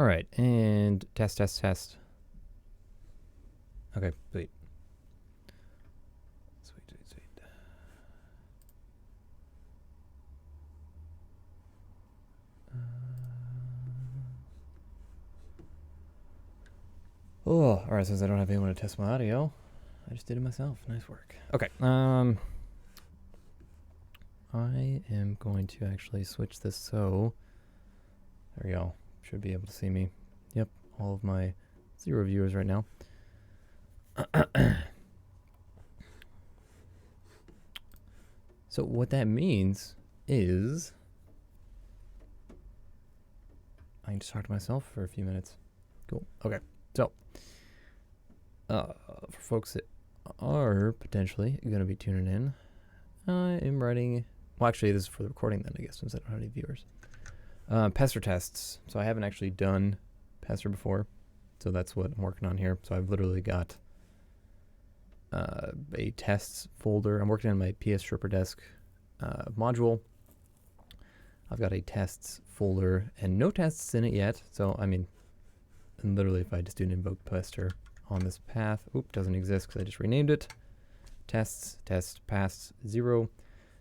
All right, and test. Okay, sweet. Oh, all right, since I don't have anyone to test my audio, I just did it myself. Nice work. Okay, I am going to actually switch this so, there we go. Should be able to see me. Yep, all of my 0 viewers right now. So what that means is I can just talk to myself for a few minutes. Cool. Okay. So for folks that are potentially going to be tuning in, I am writing. Well, actually, this is for the recording then, I guess, since I don't have any viewers. Pester tests. So I haven't actually done Pester before, so that's what I'm working on here. So I've literally got a tests folder. I'm working on my PS Shipperdesk module. I've got a tests folder and no tests in it yet. So, I mean, and literally if I just do an invoke Pester on this path, doesn't exist because I just renamed it. Tests, test, passed, 0,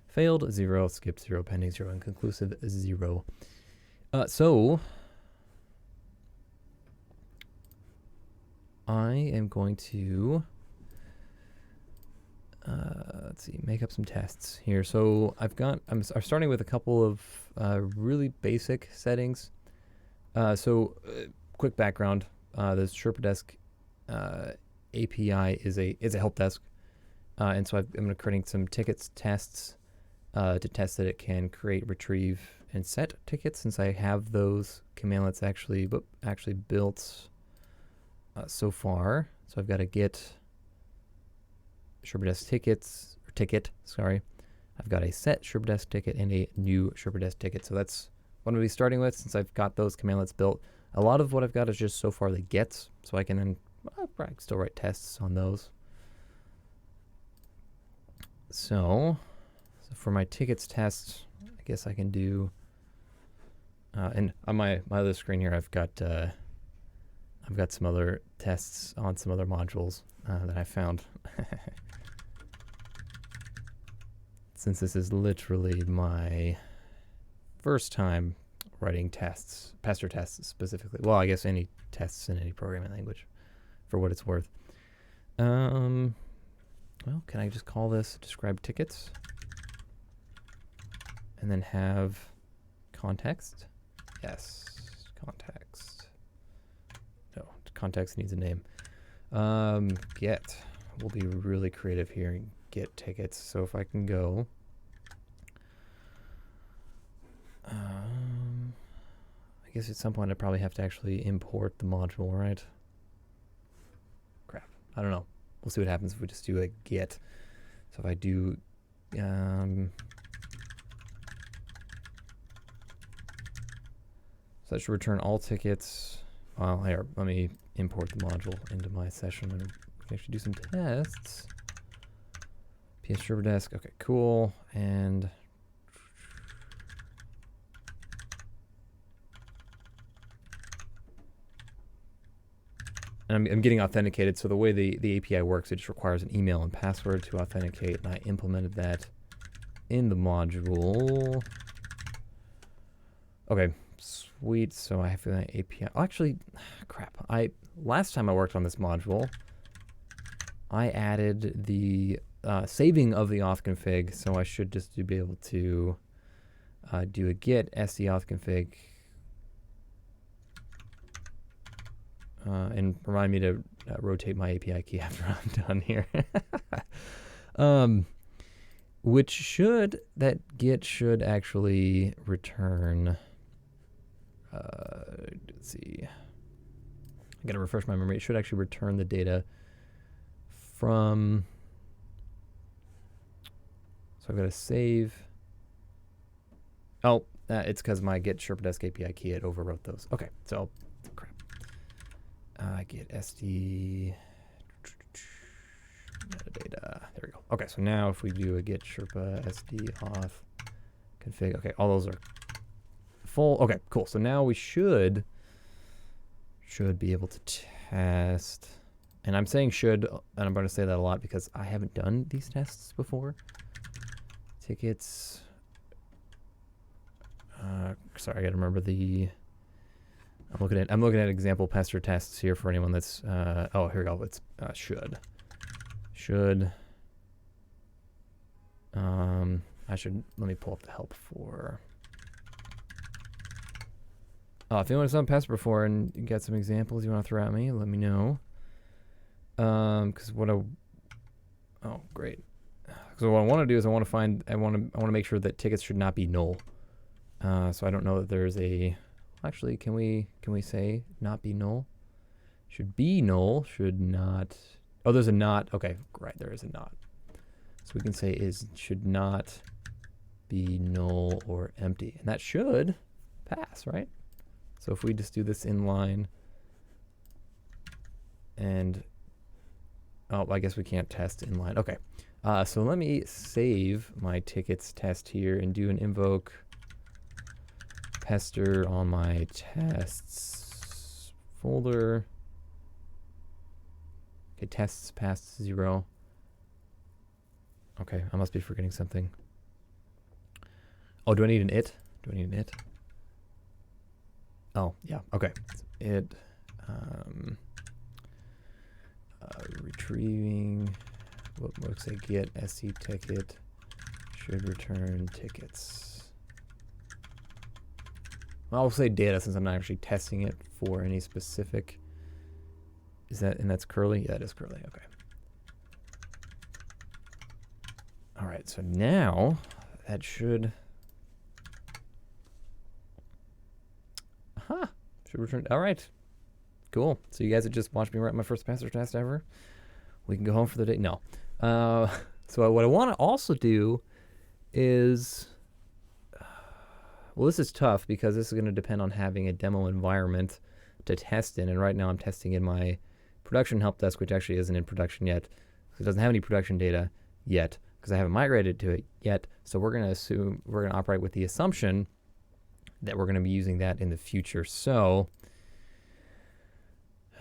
failed, 0, skipped, 0, pending, 0, inconclusive, 0. So I am going to let's see, make up some tests here. So I'm starting with a couple of really basic settings. Quick background: the Shipperdesk API is a help desk, and so I'm going to creating some tickets tests to test that it can create, retrieve, and set tickets. Since I have those commandlets actually built so far, so I've got to get Shipperdesk ticket. I've got a set Shipperdesk ticket and a new Shipperdesk ticket. So that's what I'm going to be starting with since I've got those commandlets built. A lot of what I've got is just so far the gets, so I can then still write tests on those. So for my tickets test, I guess I can do, and on my other screen here, I've got some other tests on some other modules that I found. Since this is literally my first time writing tests, Pester tests specifically. Well, I guess any tests in any programming language, for what it's worth. Well, can I just call this describe tickets? And then have context? Yes, context. No, context needs a name. Get. We'll be really creative here and get tickets. So if I can go, I guess at some point I probably have to actually import the module, right? Crap. I don't know. We'll see what happens if we just do a get. So if I do, so that should return all tickets. Well, here, let me import the module into my session and we can actually do some tests. PS Shipperdesk, okay, cool. And I'm getting authenticated. So the way the API works, it just requires an email and password to authenticate. And I implemented that in the module. Okay, sweet. So I have an API. Oh, actually, crap. Last time I worked on this module, I added the saving of the auth config. So I should just be able to do a get sd auth config. And remind me to rotate my API key after I'm done here. That get should actually return, let's see, I gotta refresh my memory. It should actually return the data from, so I've got to save. Oh, it's because my get Shipperdesk API key had overwrote those. Okay, so crap. Get SD metadata. There we go. Okay, so now if we do a get Sherpa SD auth config, okay, all those are full. Okay, cool. So now we should should be able to test. And I'm saying should, and I'm going to say that a lot because I haven't done these tests before. Tickets. Sorry, I got to remember the. I'm looking at example Pester tests here for anyone that's. Oh, here we go. It's should. Should. Let me pull up the help for. If anyone's done Pester before and you got some examples you want to throw at me, let me know. Because oh, great. Because what I want to do is I want to make sure that tickets should not be null. So I don't know that there's a. Actually, can we say not be null? Should be null. Should not. Oh, there's a not. Okay, right. There is a not. So we can say should not be null or empty, and that should pass, right? So if we just do this inline, and oh, I guess we can't test inline. Okay, so let me save my tickets test here and do an invoke Pester on my tests folder. Okay, tests passed 0. Okay, I must be forgetting something. Oh, do I need an it? Do I need an it? Oh, yeah, okay. It, retrieving, let's say get SC ticket should return tickets. I'll say data since I'm not actually testing it for any specific. And that's curly? Yeah, it is curly, okay. All right, so now that should, should return, all right, cool. So you guys have just watched me write my first Pester test ever. We can go home for the day. No. So what I want to also do is, well, this is tough because this is going to depend on having a demo environment to test in. And right now I'm testing in my production help desk, which actually isn't in production yet. It doesn't have any production data yet because I haven't migrated to it yet. So we're going to operate with the assumption that we're going to be using that in the future. So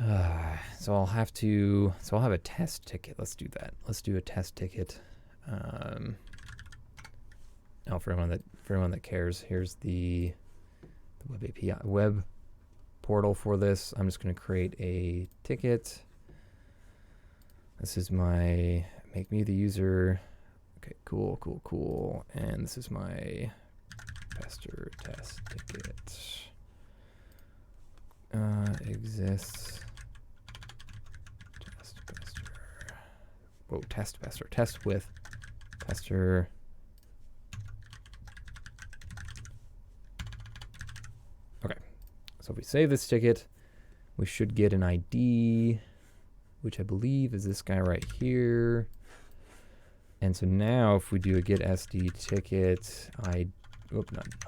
I'll have a test ticket. Let's do that. Let's do a test ticket. For everyone that cares, here's the web API web portal for this. I'm just going to create a ticket. This is my make me the user. Okay, cool. And this is my Pester test ticket. Exists. Test Pester. Whoa, test Pester. Test with Pester. Okay, so if we save this ticket, we should get an ID, which I believe is this guy right here. And so now if we do a get SD ticket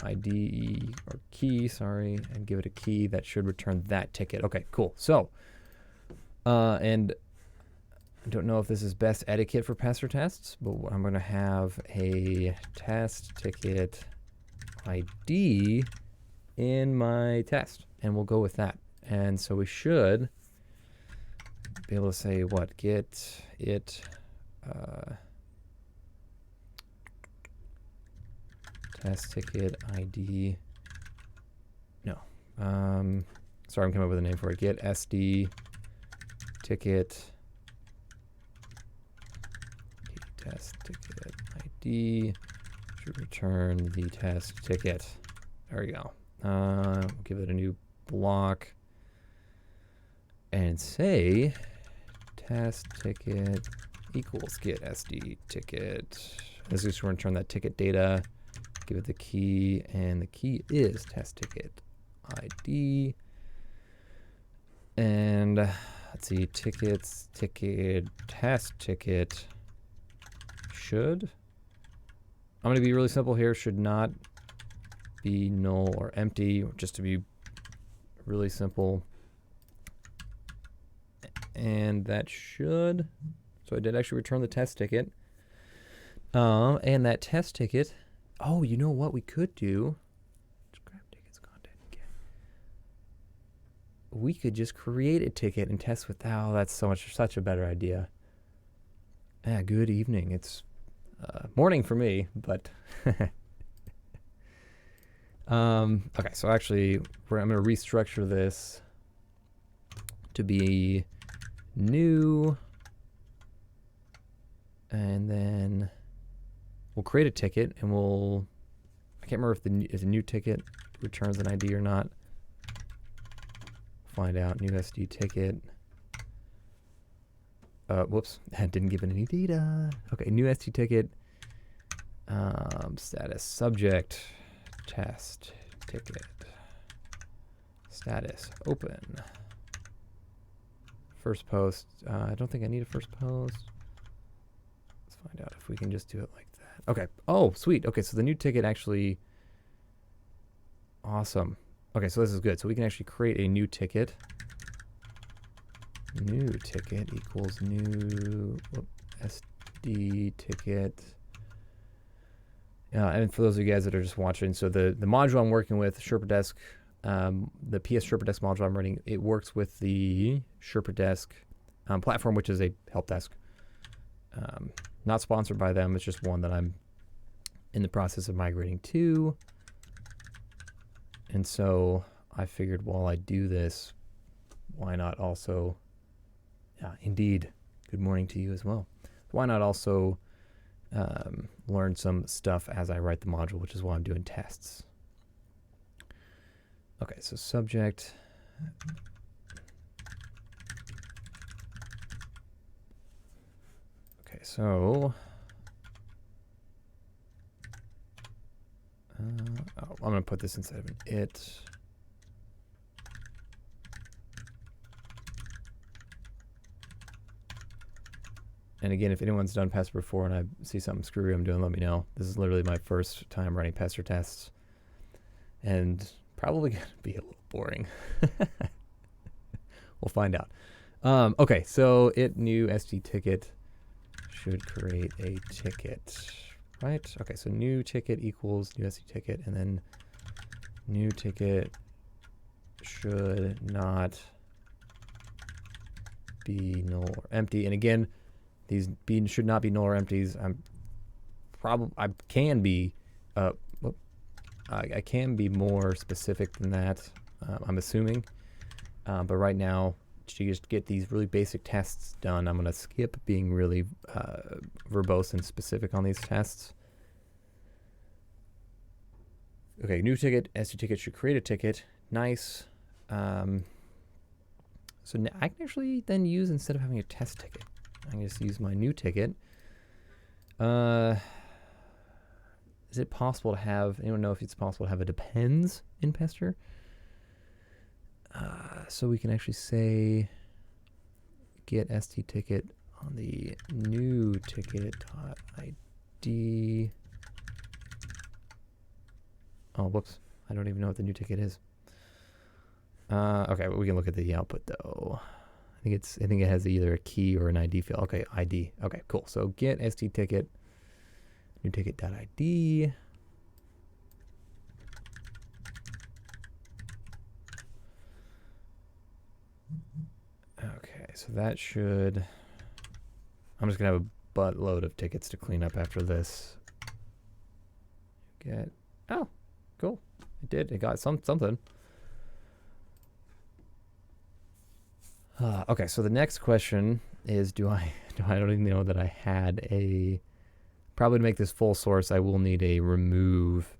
ID or key, sorry, and give it a key, that should return that ticket. Okay, cool. So, and I don't know if this is best etiquette for Pester tests, but I'm going to have a test ticket ID in my test, and we'll go with that. And so we should be able to say what? Get it test ticket ID. No. Sorry, I'm coming up with a name for it. Get SD ticket test ticket ID should return the test ticket. There we go. We'll give it a new block and say test ticket equals get SD ticket. This is going to return that ticket data. Give it the key, and the key is test ticket ID. And let's see, tickets, ticket, test ticket should. I'm going to be really simple here. Should not be null or empty, just to be really simple. And that should. So I did actually return the test ticket. And that test ticket. Oh, you know what we could do? Just grab tickets content again. we could just create a ticket and test with, oh, that's such a better idea. Yeah, good evening. It's morning for me, but okay, so actually I'm going to restructure this to be new, and then we'll create a ticket, and I can't remember if the new ticket returns an ID or not. Find out. New SD ticket. Whoops, that didn't give it any data. Okay, new SD ticket. Status subject test ticket. Status open. First post. I don't think I need a first post. Let's find out if we can just do it like that. Okay. Oh, sweet. Okay, so the new ticket actually. Awesome. Okay, so this is good. So we can actually create a new ticket. New ticket equals new SD ticket. And for those of you guys that are just watching, so the module I'm working with, Sherpa Desk, the PS Sherpa Desk module I'm running, it works with the Sherpa Desk platform, which is a help desk. Not sponsored by them. It's just one that I'm in the process of migrating to. And so I figured while I do this, why not also, indeed, good morning to you as well. Why not also learn some stuff as I write the module, which is why I'm doing tests. Okay, so subject. Okay, so I'm going to put this inside of an it. And again, if anyone's done Pester before and I see something screwy I'm doing, let me know. This is literally my first time running Pester tests. And probably going to be a little boring. We'll find out. Okay, so it new SD ticket should create a ticket, right? Okay, so new ticket equals new SD ticket, and then new ticket should not be null or empty. And again, these should not be null or empties. I can be more specific than that. I'm assuming, but right now, to just get these really basic tests done, I'm going to skip being really verbose and specific on these tests. Okay, new ticket, SD ticket should create a ticket. Nice. So now I can actually then use, instead of having a test ticket, I can just use my new ticket. Is it possible to have, anyone know if it's possible to have a depends in Pester? So we can actually say get SD ticket on the new ticket.id. Oh, whoops. I don't even know what the new ticket is. Okay, well, we can look at the output though. I think it has either a key or an ID field. Okay, ID. Okay, cool. So get SD ticket, new ticket.id. Okay, so that should, I'm just gonna have a buttload of tickets to clean up after this. Oh, cool. It did. It got something. Okay, so the next question is, I don't even know that I had probably to make this full source, I will need a remove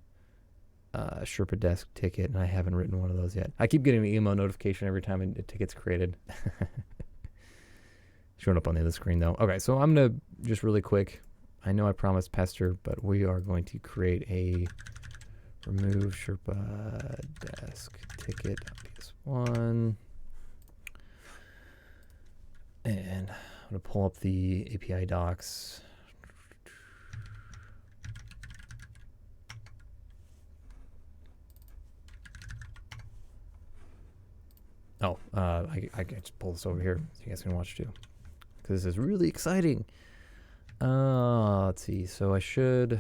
Sherpa Desk ticket, and I haven't written one of those yet. I keep getting an email notification every time a ticket's created. Showing up on the other screen though. Okay, so I'm gonna just really quick, I know I promised Pester, but we are going to create a remove Sherpa Desk ticket PS1. And I'm going to pull up the API docs. Oh, I can just pull this over here so you guys can watch too, because this is really exciting. Let's see. So I should.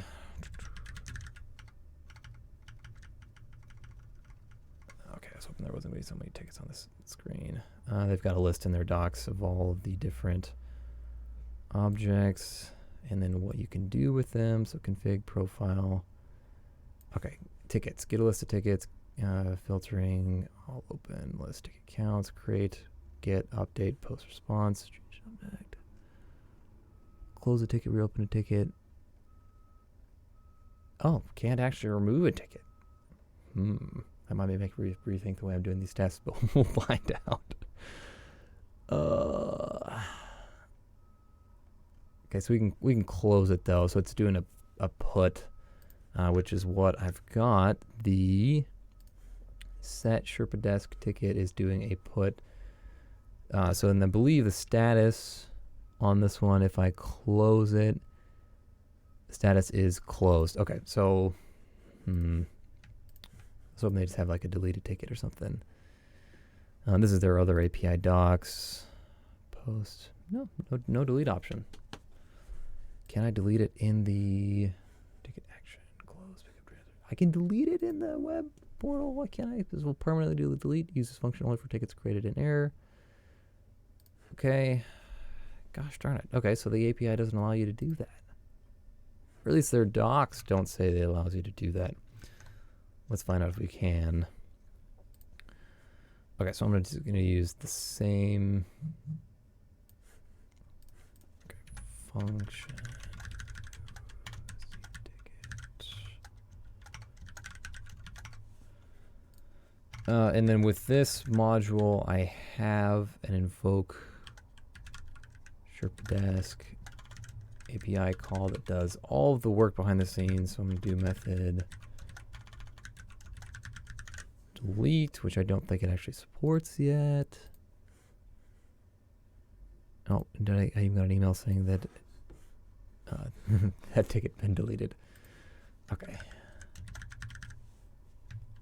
Okay, I was hoping There wasn't going to be so many tickets on this screen. They've got a list in their docs of all of the different objects and then what you can do with them. So config, profile. Okay, tickets. Get a list of tickets. Filtering, all open, list ticket counts, create, get, update, post response, change object. Close a ticket, reopen a ticket. Oh, can't actually remove a ticket. That might make me rethink the way I'm doing these tests, but we'll find out. Okay, so we can close it though. So it's doing a put, which is what I've got. The set Sherpa desk ticket is doing a put. So then I believe the status on this one, if I close it, the status is closed. Okay, so so they just have like a deleted ticket or something. This is their other API docs. Post. No delete option. Can I delete it in the ticket action? Close. Pickup transfer. I can delete it in the web portal. Why can't I? This will permanently do the delete. Use this function only for tickets created in error. Okay. Gosh darn it. Okay, so the API doesn't allow you to do that. Or at least their docs don't say it allows you to do that. Let's find out if we can. Okay, so I'm just going to use the same function. And then with this module, I have an invoke Sherpa desk API call that does all of the work behind the scenes. So I'm going to do method delete, which I don't think it actually supports yet. Oh, I even got an email saying that that ticket been deleted. Okay.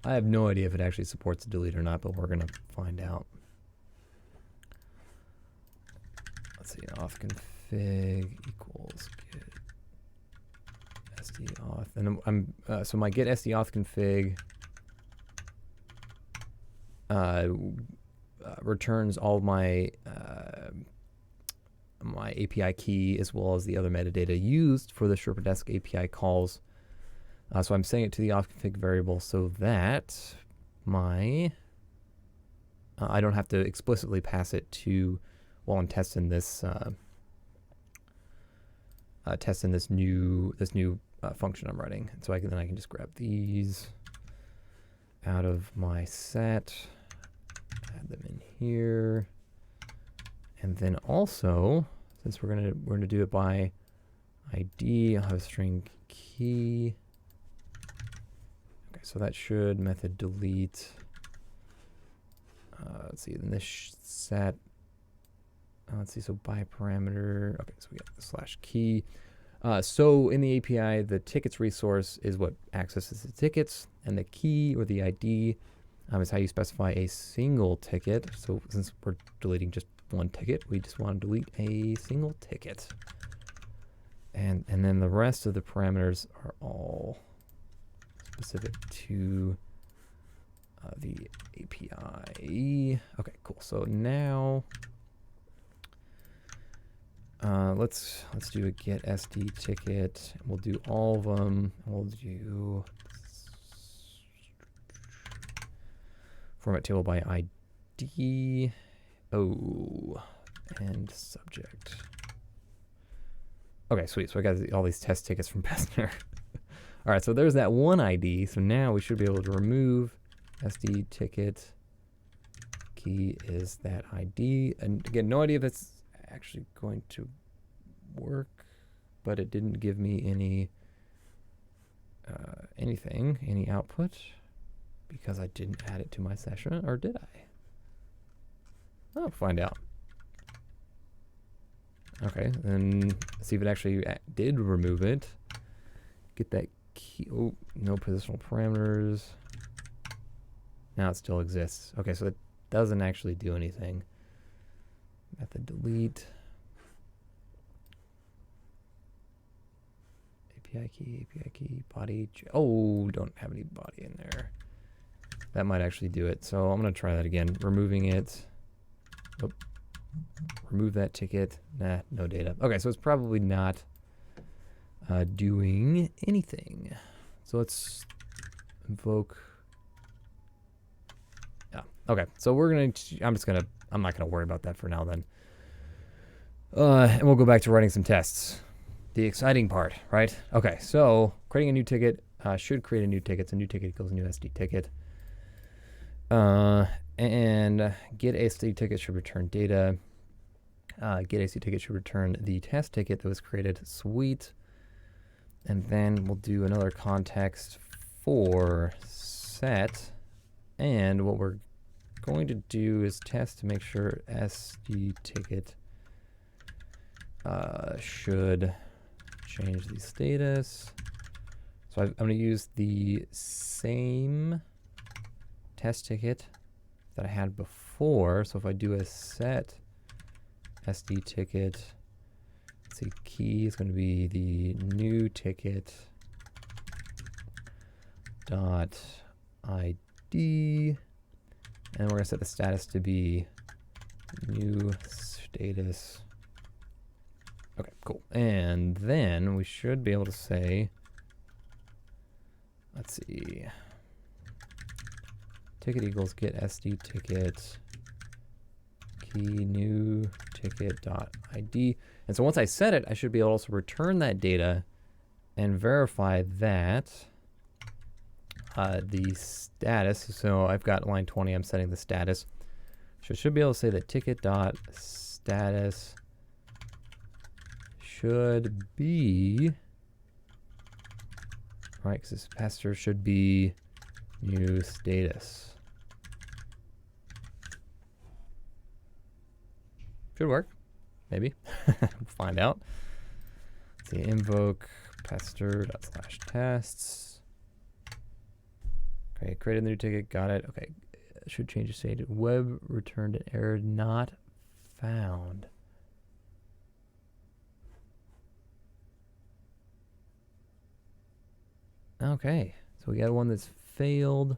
I have no idea if it actually supports delete or not, but we're going to find out. Let's see, auth config equals get sd auth. And so my get sd auth config returns all of my my API key as well as the other metadata used for the Sherpa desk API calls. So I'm setting it to the auth config variable so that my I don't have to explicitly pass it to while I'm testing this new function I'm writing. And so then I can just grab these out of my set, add them in here, and then also since we're gonna do it by ID, I'll have a string key. Okay, so that should method delete. Let's see, then this set. Let's see, so by parameter. Okay, so we got the slash key. So in the API, the tickets resource is what accesses the tickets, and the key or the ID is how you specify a single ticket. So since we're deleting just one ticket, we just want to delete a single ticket. And then the rest of the parameters are all specific to the API. Okay, cool. So now let's do a get SD ticket. We'll do all of them. We'll do format table by ID. Oh, and subject. Okay, sweet. So I got all these test tickets from Pester. All right, so there's that one ID. So now we should be able to remove SD ticket. Key is that ID. And again, no idea if it's actually going to work, but it didn't give me any any output because I didn't add it to my session, or did I? I'll find out. Okay, then see if it actually did remove it. Get that key. Oh, no positional parameters. Now it still exists. Okay, so it doesn't actually do anything. Method delete. API key, body. Oh, don't have any body in there. That might actually do it. So I'm going to try that again. Removing it. Oh, remove that ticket. Nah, no data. Okay, so it's probably not doing anything. So let's invoke. Yeah. Okay. So we're going to, I'm not going to worry about that for now then. And we'll go back to writing some tests. The exciting part, right? Okay. So creating a new ticket should create a new ticket. So new ticket equals new SD ticket. And get SD ticket should return data. Get SD ticket should return the test ticket that was created. Sweet. And then we'll do another context for set. And what we're going to do is test to make sure SD ticket should change the status. So I'm going to use the same test ticket that I had before. So if I do a set SD ticket, let's see, key is going to be the new ticket dot ID, and we're going to set the status to be new status. Okay, cool. And then we should be able to say, let's see, ticket equals get SD ticket key new ticket dot ID. And so once I set it, I should be able to also return that data and verify that the status. So I've got line 20, I'm setting the status. So I should be able to say that ticket dot status should be, right, because this Pester should be new status. Should work, maybe. We'll find out. Let's see, invoke pester./tests. Okay, created a new ticket, got it. Okay, should change the state. Web returned an error not found. Okay, so we got one that's failed.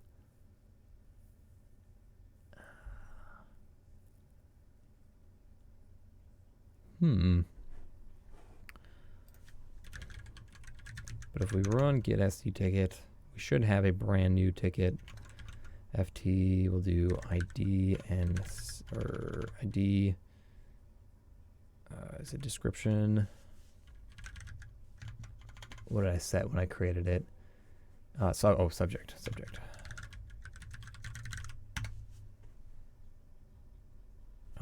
But if we run get SD ticket, we should have a brand new ticket. FT will do ID and or ID. Is it description? What did I set when I created it? Subject.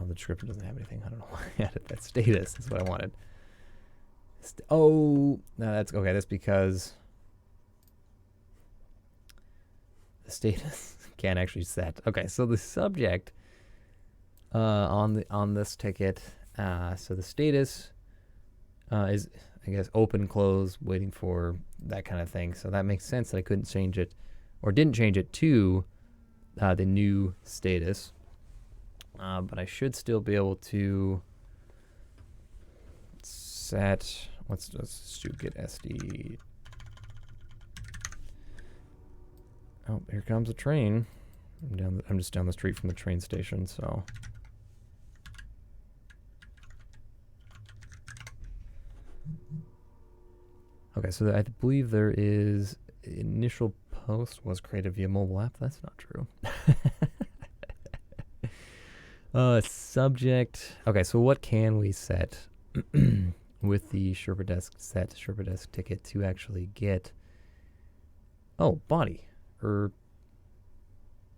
Oh, the description doesn't have anything. I don't know why I added that. Status is what I wanted. No, that's okay. That's because the status can't actually set. Okay, so the subject on this ticket. So the status is, I guess, open, close, waiting for that kind of thing. So that makes sense that I couldn't change it, or didn't change it to the new status. But I should still be able to set, let's do get SD. Oh, here comes a train. I'm just down the street from the train station, so. Okay, so I believe there is initial post was created via mobile app. That's not true. Subject. Okay, so what can we set with the Sherpa set Sherpa ticket to actually get? Oh, body. Or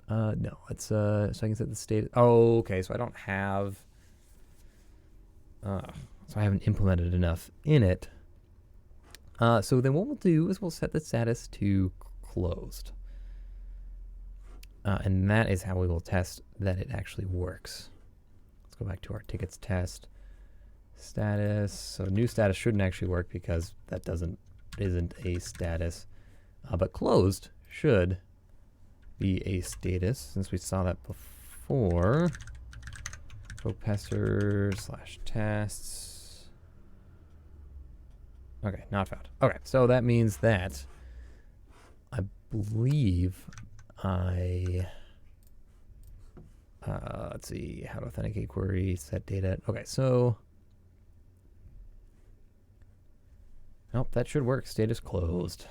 no, it's so I can set the state. Oh, okay, so I don't have. So I haven't implemented enough in it. So then what we'll do is we'll set the status to closed. And that is how we will test that it actually works. Let's go back to our tickets test. Status. So new status shouldn't actually work because that isn't a status. But closed should be a status, since we saw that before. So Pester/tests. Okay, not found. Okay, so that means that I believe let's see, how to authenticate query, set data. Okay, so, nope, that should work. Status closed.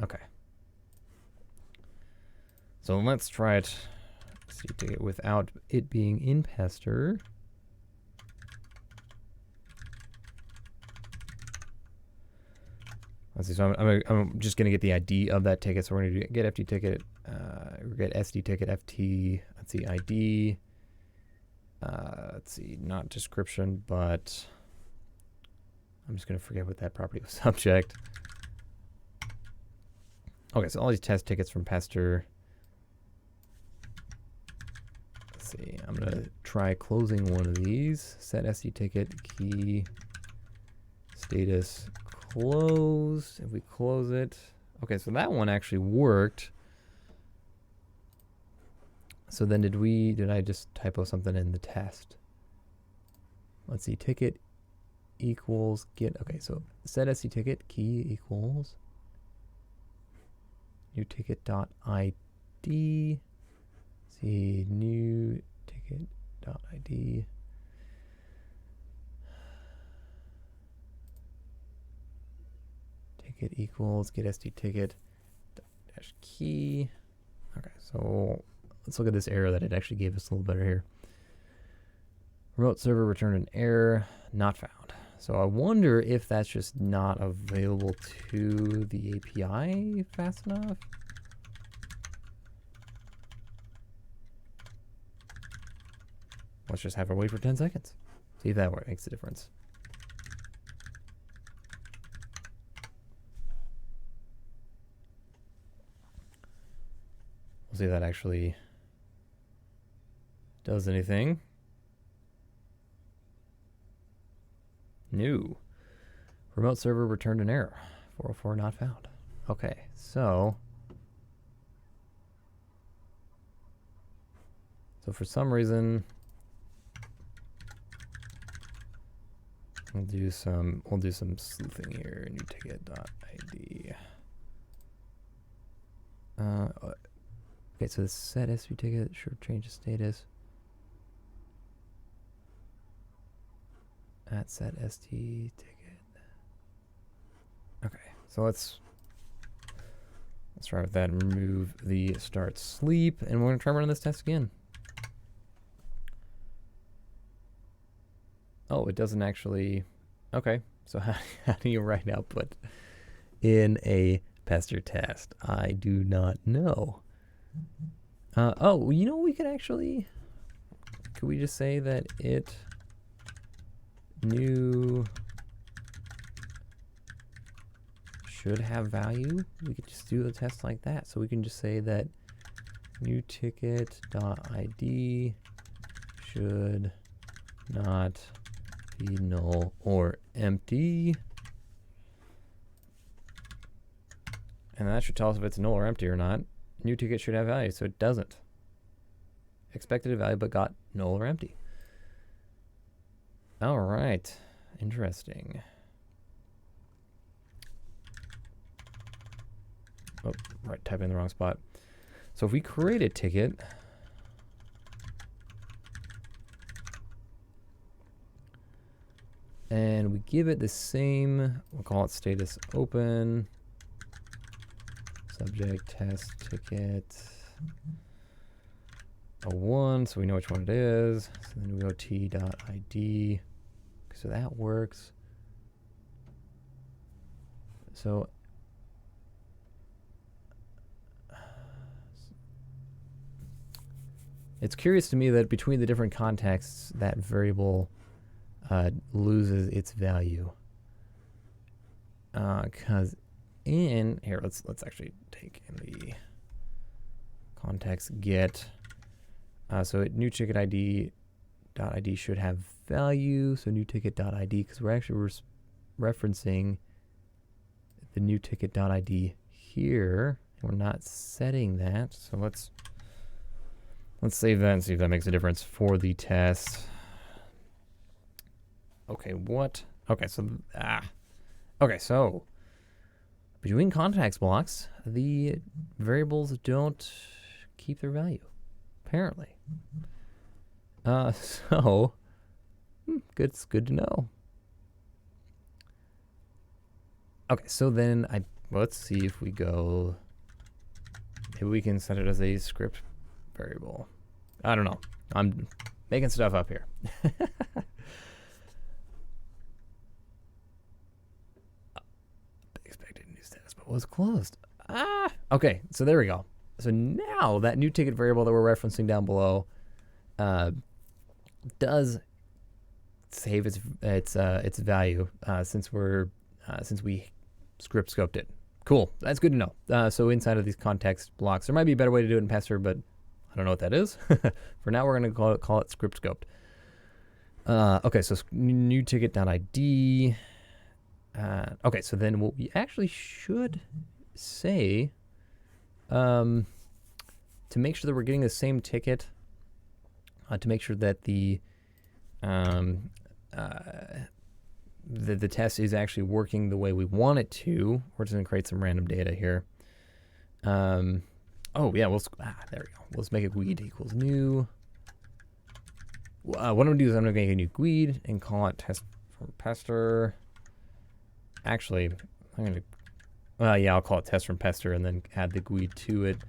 Okay. So let's try it. See ticket without it being in Pester. Let's see. So I'm just gonna get the ID of that ticket. So we're gonna get FT ticket, get SD ticket FT. Let's see ID. Let's see, not description, but I'm just gonna forget what that property was. Subject. Okay, so all these test tickets from Pester. Let's see, I'm gonna try closing one of these. Set SD ticket key status closed. If we close it, okay, so that one actually worked. So then did I just typo something in the test? Let's see, ticket equals get, okay, so set SD ticket key equals new ticket dot ID. See, new ticket dot ID. Ticket equals get SD ticket dash key. Okay, so let's look at this error that it actually gave us a little better here. Remote server returned an error, not found. So I wonder if that's just not available to the API fast enough. Let's just have her wait for 10 seconds. See if that makes a difference. We'll see if that actually does anything. New. Remote server returned an error. 404 not found. Okay, so for some reason we'll do some sleuthing here. New ticket.id. Okay, so the set SV ticket should change the status. At set ST ticket. Okay, so let's try with that and remove the start sleep, and we're gonna try running this test again. Oh, it doesn't actually. Okay, so how do you write output in a Pester test? I do not know. Oh, you know, we could actually. Could we just say that it new should have value? We could just do the test like that. So we can just say that new ticket.id should not be null or empty. And that should tell us if it's null or empty or not. New ticket should have value, so it doesn't. Expected a value but got null or empty. All right, interesting. Oh, right, type in the wrong spot. So if we create a ticket, and we give it the same, we'll call it status open, subject test ticket 01, so we know which one it is. So then we go t.id. So that works. So it's curious to me that between the different contexts, that variable loses its value. Because in here, let's actually take in the context get. So new ticket ID .id should have value. So new ticket.id, because we're actually referencing the new ticket.id here. And we're not setting that. So let's save that and see if that makes a difference for the test. Okay, what? Okay, so okay, so between context blocks, the variables don't keep their value, apparently. So it's good to know. Okay, so then let's see if we go. Maybe we can set it as a script variable. I don't know. I'm making stuff up here. Expected new status, but was closed. Okay, so there we go. So now that new ticket variable that we're referencing down below does save its value since we script scoped it. Cool. That's good to know. So inside of these context blocks, there might be a better way to do it in Pester, but I don't know what that is. For now, we're going to call it script scoped. Okay, so new ticket.id. Okay, so then what we actually should say to make sure that we're getting the same ticket, to make sure that the test is actually working the way we want it to, we're just going to create some random data here. Oh, yeah, there we go. Let's make it GUID equals new. What I'm going to do is I'm going to make a new GUID and call it test from Pester. Actually, I'm going to, yeah, I'll call it test from Pester and then add the GUID to it.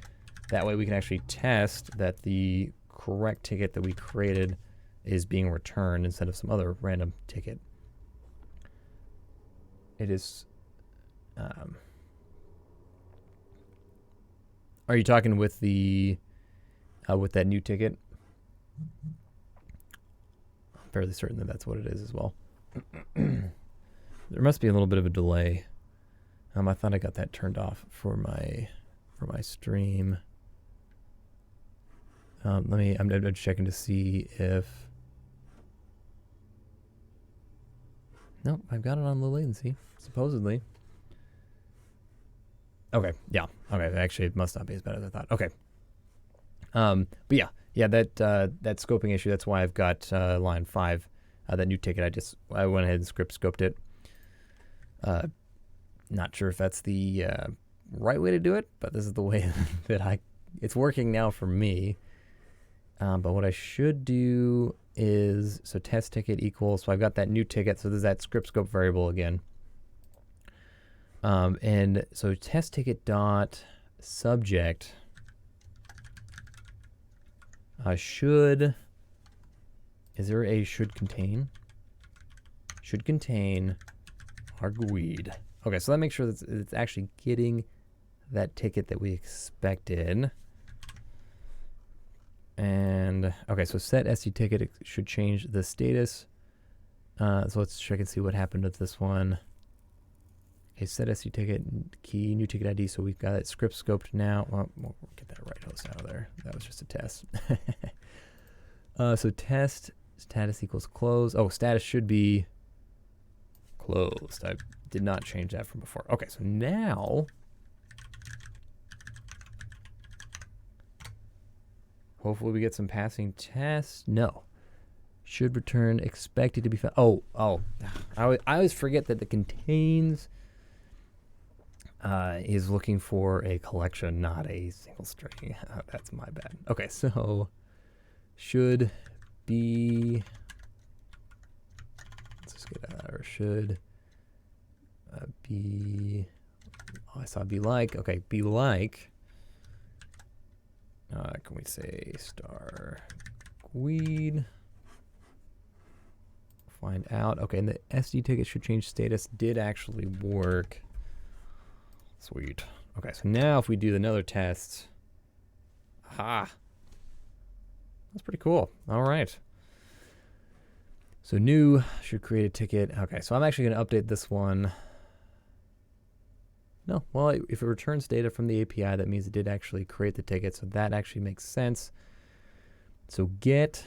That way we can actually test that the correct ticket that we created is being returned instead of some other random ticket. It is, are you talking with the, with that new ticket? I'm fairly certain that that's what it is as well. There must be a little bit of a delay. I thought I got that turned off for my stream. I'm checking to see if, no, I've got it on low latency, supposedly. Okay, yeah, okay, actually it must not be as bad as I thought. Okay. But yeah, that scoping issue, that's why I've got line 5, that new ticket, I went ahead and script scoped it. Not sure if that's the right way to do it, but this is the way that it's working now for me. But what I should do is, so test ticket equals, so I've got that new ticket, so there's that script scope variable again. And so test ticket dot subject should, is there a should contain? Should contain our GUID. Okay, so that makes sure that it's actually getting that ticket that we expected. And okay, so set SD ticket should change the status. So let's check and see what happened with this one. Okay, set SD ticket key new ticket ID. So we've got it script scoped now. Well, we'll get that right host out of there. That was just a test. So test status equals close. Oh, status should be closed. I did not change that from before. Okay, so now hopefully we get some passing tests. No. Should return expected to be found. Oh. I always forget that the contains is looking for a collection, not a single string. That's my bad. Okay, so should be, let's just get that, or should be, oh, I saw be like. Okay, be like. Can we say star GUID? Find out. Okay, and the SD ticket should change status. Did actually work. Sweet. Okay, so now if we do another test. Aha. That's pretty cool. All right. So new should create a ticket. Okay, so I'm actually going to update this one. No, well, if it returns data from the API, that means it did actually create the ticket, so that actually makes sense. So get,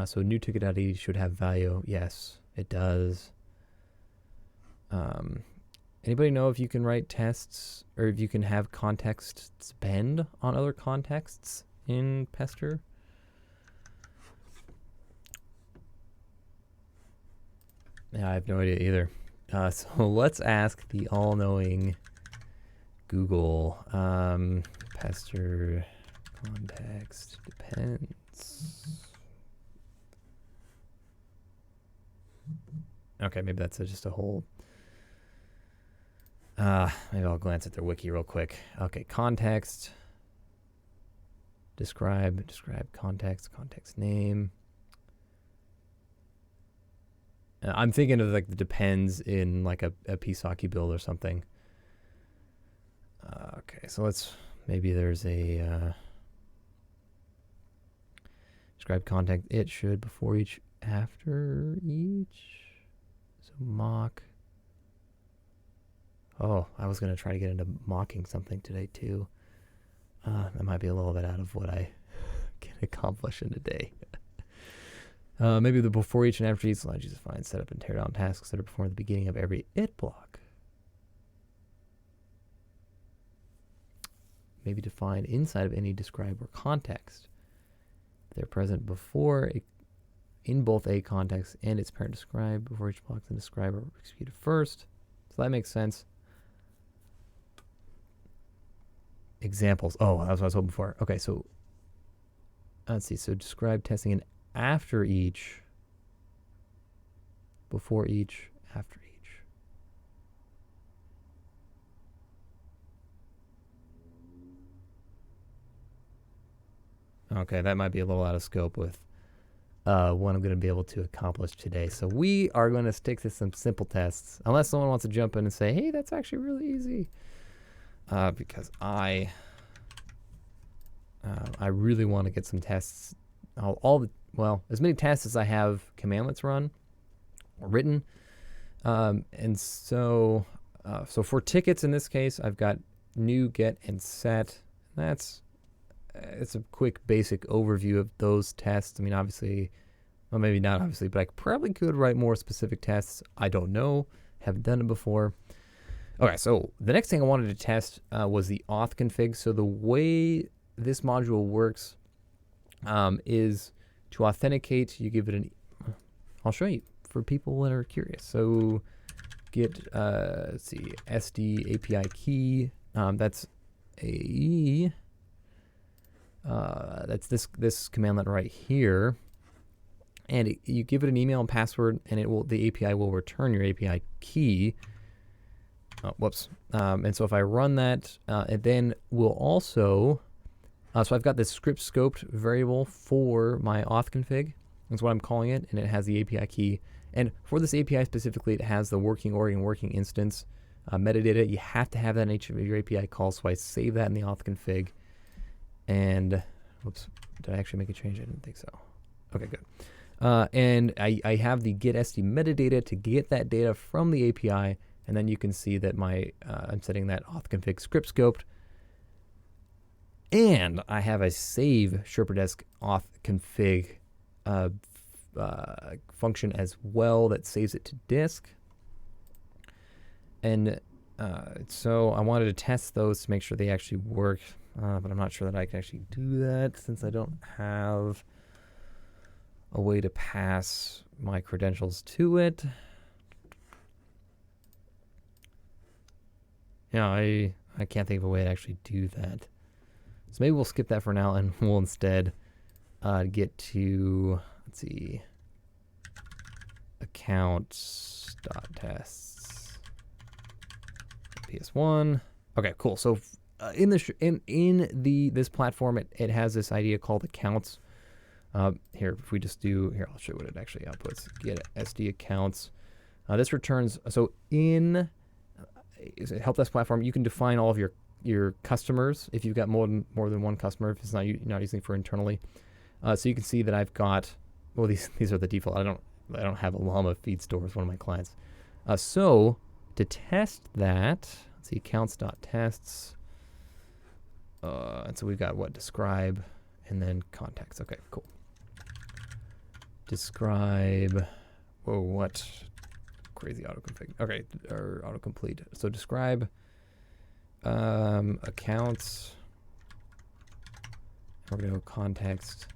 so new ticket ID should have value. Yes, it does. Anybody know if you can write tests, or if you can have context spend on other contexts in Pester? Yeah, I have no idea either. So let's ask the all-knowing Google, Pester context depends. Okay, maybe that's just a whole. Maybe I'll glance at their wiki real quick. Okay, context. Describe context, context name. I'm thinking of like the depends in like a psocky build or something. Okay, so maybe there's a describe context. It should before each, after each. So mock. Oh, I was going to try to get into mocking something today too. That might be a little bit out of what I can accomplish in a day. Maybe the before each and after each allows you to define, set up, and tear down tasks that are performed at the beginning of every it block. Maybe define inside of any describe or context. They're present before in both a context and its parent describe before each block, then describe or execute first. So that makes sense. Examples. Oh, that's what I was hoping for. Okay, so let's see. So describe testing and after each, before each, after each. Okay, that might be a little out of scope with what I'm going to be able to accomplish today. So we are going to stick to some simple tests, unless someone wants to jump in and say, hey, that's actually really easy. Because I really want to get some tests, as many tests as I have commandlets run or written. And so for tickets in this case, I've got new, get, and set. It's a quick basic overview of those tests. I mean, obviously, well, maybe not obviously, but I probably could write more specific tests. I don't know. Haven't done it before. Okay, so the next thing I wanted to test was the auth config. So the way this module works is to authenticate. You give it I'll show you for people that are curious. So get, let's see, SD API key. That's this commandlet right here. And you give it an email and password, and the API will return your API key. Oh, whoops. And so if I run that, it then will also, so I've got this script scoped variable for my auth config. That's what I'm calling it, and it has the API key. And for this API specifically, it has the working org and working instance metadata. You have to have that in each of your API calls, so I save that in the auth config. And, whoops, did I actually make a change? I didn't think so. Okay, good. And I have the get SD metadata to get that data from the API. And then you can see that I'm setting that auth config script scoped. And I have a save SherpaDesk auth config function as well that saves it to disk. And so I wanted to test those to make sure they actually work. But I'm not sure that I can actually do that since I don't have a way to pass my credentials to it. Yeah, I can't think of a way to actually do that. So maybe we'll skip that for now, and we'll instead get to, let's see, accounts.tests PS1. Okay, cool. So in this platform, it has this idea called accounts. Here, if we just do here, I'll show you what it actually outputs. Get SD accounts. This returns. So in help desk platform, you can define all of your customers if you've got more than one customer. If it's not using for internally, so you can see that I've got. Well, these are the default. I don't have a Llama feed store as one of my clients. So to test that, let's see, accounts.tests. And so we've got what describe and then context. Okay, cool. Describe. Whoa, what? Crazy autoconfig. Okay, or autocomplete. So describe accounts. We're gonna go context.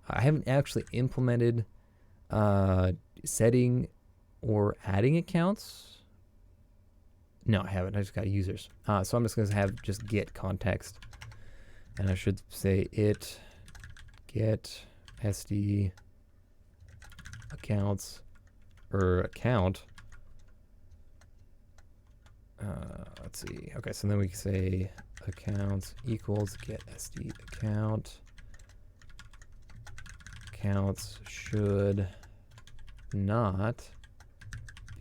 I haven't actually implemented setting or adding accounts. No, I haven't. I just got users. So I'm just gonna have just get context. And I should say it get SD accounts or account. Let's see. Okay, so then we can say accounts equals get SD account. Accounts should not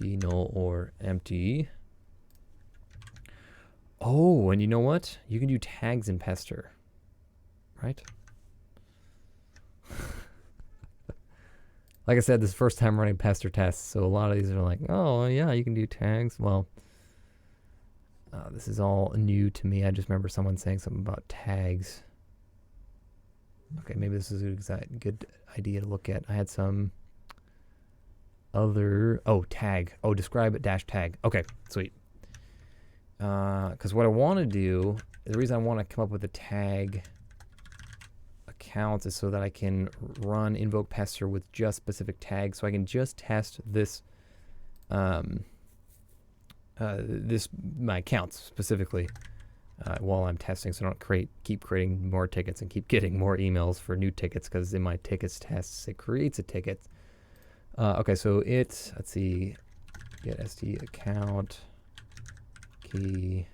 be null or empty. Oh, and you know what? You can do tags in Pester, right? Like I said, this is the first time running Pester tests, so a lot of these are like, oh, yeah, you can do tags. Well, this is all new to me. I just remember someone saying something about tags. Okay, maybe this is a good idea to look at. I had some other... Oh, tag. Oh, describe it dash tag. Okay, sweet. Because what I want to do, the reason I want to come up with a tag accounts is so that I can run invoke Pester with just specific tags. So I can just test this, my accounts specifically while I'm testing, so I don't keep creating more tickets and keep getting more emails for new tickets, because in my tickets tests it creates a ticket. Okay, so let's see, get SD account key.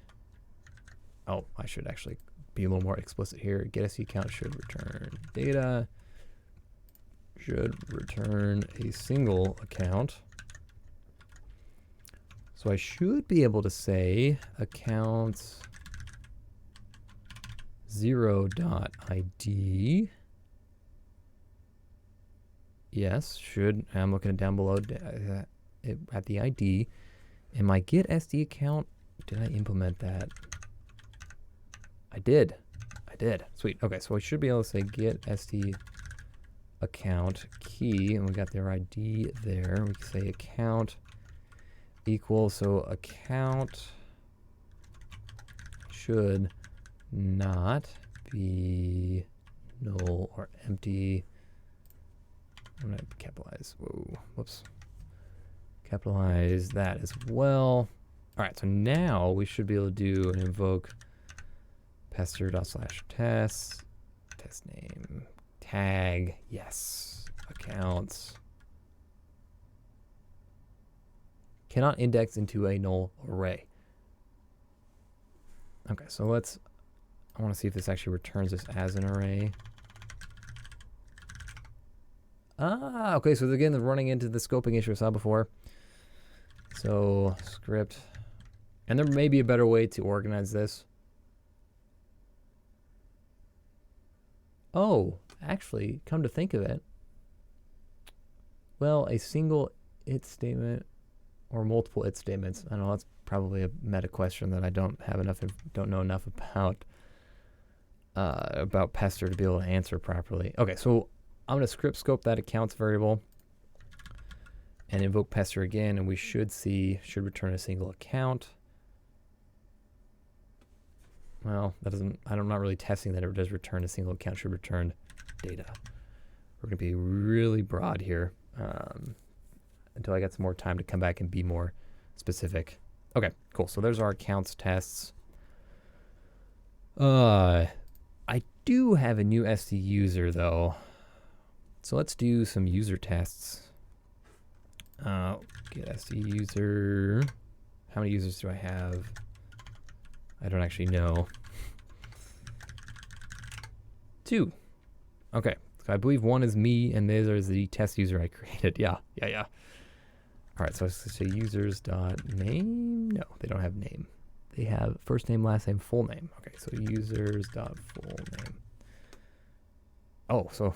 Oh, I should actually be a little more explicit here. Get SD account should return data, should return a single account. So I should be able to say accounts 0.id. Yes, should. I'm looking at down below at the ID. And my get SD account, did I implement that? I did. Sweet. Okay, so I should be able to say get SD account key, and we got their ID there. We can say account equals, so account should not be null or empty. I'm going to capitalize. Whoa, whoops. Capitalize that as well. All right, so now we should be able to do an invoke pester./test, test name, tag, yes, accounts. Cannot index into a null array. Okay, so I want to see if this actually returns this as an array. Ah, okay, so again, they're running into the scoping issue I saw before. So, script. And there may be a better way to organize this. Oh, actually, come to think of it. Well, a single it statement or multiple it statements. I don't know, that's probably a meta question that I don't know enough about Pester to be able to answer properly. Okay, so I'm going to script scope that accounts variable and invoke Pester again, and we should return a single account. Well, that doesn't, I'm not really testing that it does return a single account, should return data. We're going to be really broad here until I get some more time to come back and be more specific. Okay, cool. So there's our accounts tests. I do have a new SD user though. So let's do some user tests. Get SD user. How many users do I have? I don't actually know. 2. Okay. So I believe 1 is me, and these are the test user I created. Yeah. All right. So let's say users.name. No, they don't have name. They have first name, last name, full name. Okay. So users.full name. Oh, so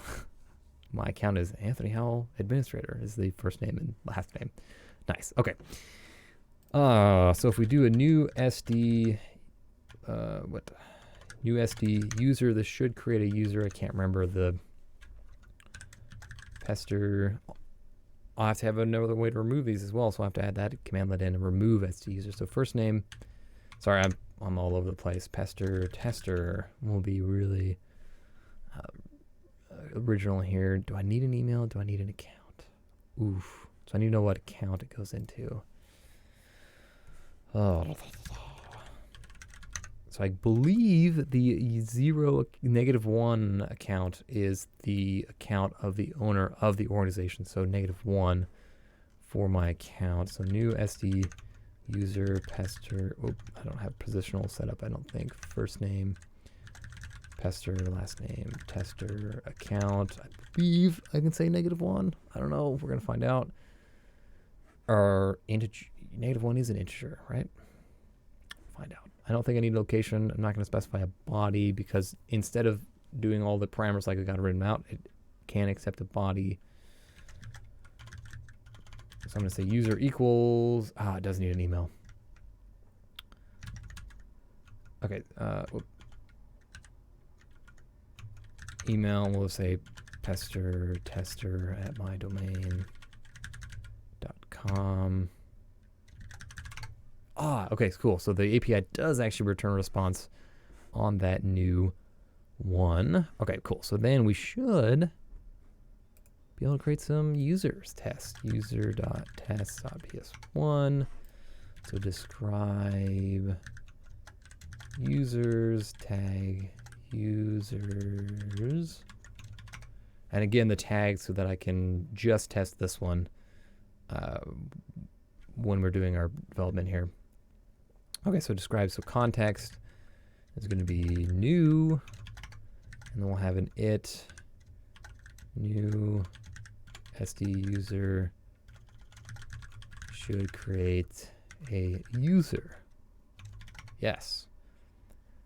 my account is Anthony Howell, administrator is the first name and last name. Nice. Okay. So if we do a new SD, new SD user, this should create a user. I can't remember the Pester. I'll have to have another way to remove these as well, so I'll have to add that commandlet in and remove SD user. So first name, sorry, I'm all over the place. Pester tester will be really original here. Do I need an email? Do I need an account? Oof. So I need to know what account it goes into. Oh. So I believe the -1 account is the account of the owner of the organization. So -1 for my account. So new SD user Pester. Oh, I don't have positional set up, I don't think. First name Pester, last name Tester, account. I believe I can say -1. I don't know. We're gonna find out. Our integer -1 is an integer, right? Find out. I don't think I need location. I'm not going to specify a body because instead of doing all the parameters like I got written out, it can accept a body. So I'm going to say user equals. It doesn't need an email. Okay. Email. We'll say Pester tester at mydomain.com. Okay, cool. So the API does actually return a response on that new one. Okay, cool. So then we should be able to create some users test. User.test.ps1. So describe users, tag users. And again, the tag so that I can just test this one when we're doing our development here. Okay, so describe, so context is going to be new, and then we'll have an it, new SD user should create a user. Yes.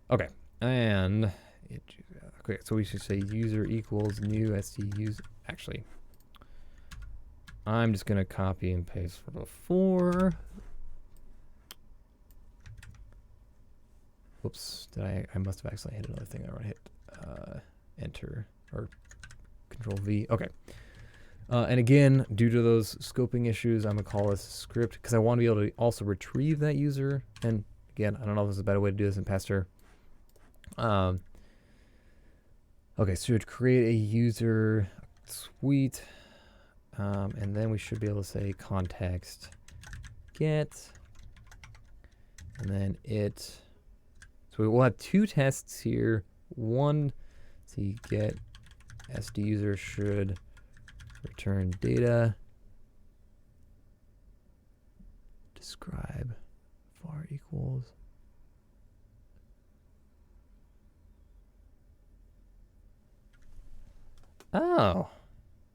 Okay, and okay, so we should say user equals new SD user. Actually, I'm just going to copy and paste for before. Whoops, I must have accidentally hit another thing. I want to hit enter or control V. Okay. And again, due to those scoping issues, I'm going to call this a script because I want to be able to also retrieve that user. And again, I don't know if there's a better way to do this in Pester. Okay, so to create a user, sweet. And then we should be able to say context get, and then it. So we'll have two tests here. One, see get SD user should return data. Describe var equals. Oh,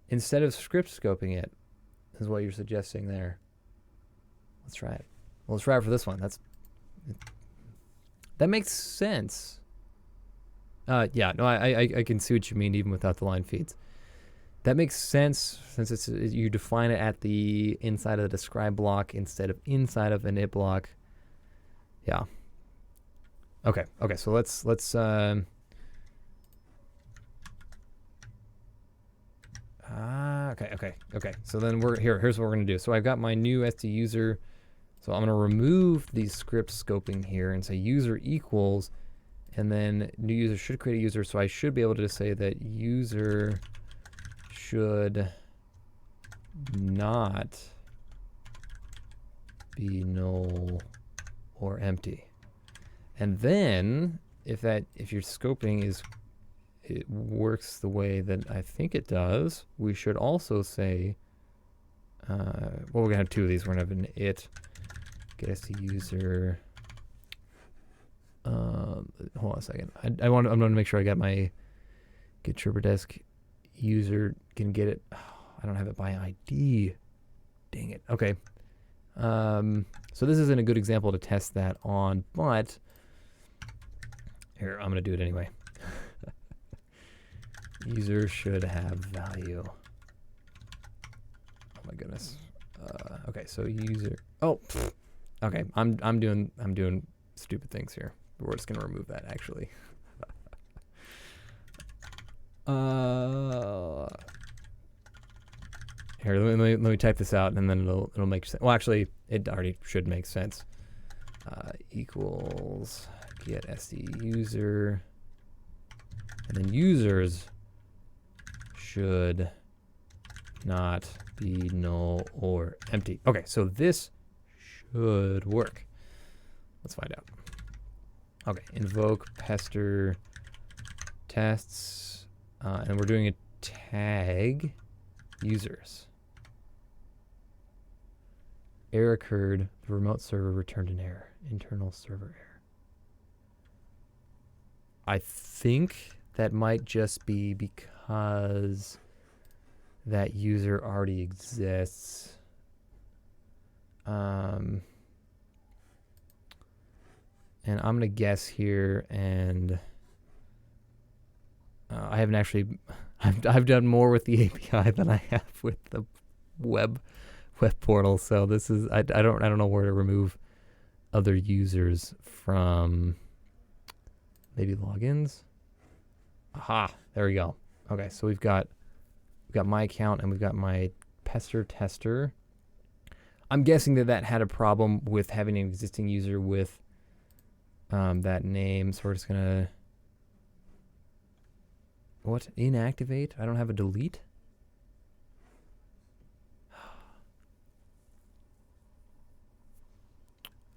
instead of script scoping it, is what you're suggesting there. Let's try it. Well, let's try it for this one. That makes sense. Yeah, no, I can see what you mean even without the line feeds. That makes sense since you define it at the inside of the describe block instead of inside of an it block. Yeah. Okay. So let's Okay. So then here's what we're gonna do. So I've got my new SD user. So I'm gonna remove the script scoping here and say user equals, and then new user should create a user. So I should be able to just say that user should not be null or empty. And then if your scoping it works the way that I think it does, we should also say, well, we're gonna have two of these. We're gonna have an it get SD user. Hold on a second. I'm gonna make sure I got my get Desk user can get it. Oh, I don't have it by ID. Dang it. Okay. So this isn't a good example to test that on, but here, I'm gonna do it anyway. User should have value. Oh my goodness. Okay, so user. Oh, okay. I'm doing stupid things here. We're just gonna remove that actually. Here, let me type this out, and then it'll make sense. Well, actually, it already should make sense. Equals get SD user, and then users should not be null or empty. Okay, so this should work. Let's find out. Okay, invoke pester tests, and we're doing a tag users. Error occurred. The remote server returned an error. Internal server error. I think that might just be because that user already exists. And I'm gonna guess here, and I haven't actually. I've done more with the API than I have with the web portal. So this is I don't know where to remove other users from. Maybe logins. Aha, there we go. Okay, so we've got my account and we've got my Pester tester. I'm guessing that had a problem with having an existing user with that name. So we're just gonna inactivate? I don't have a delete.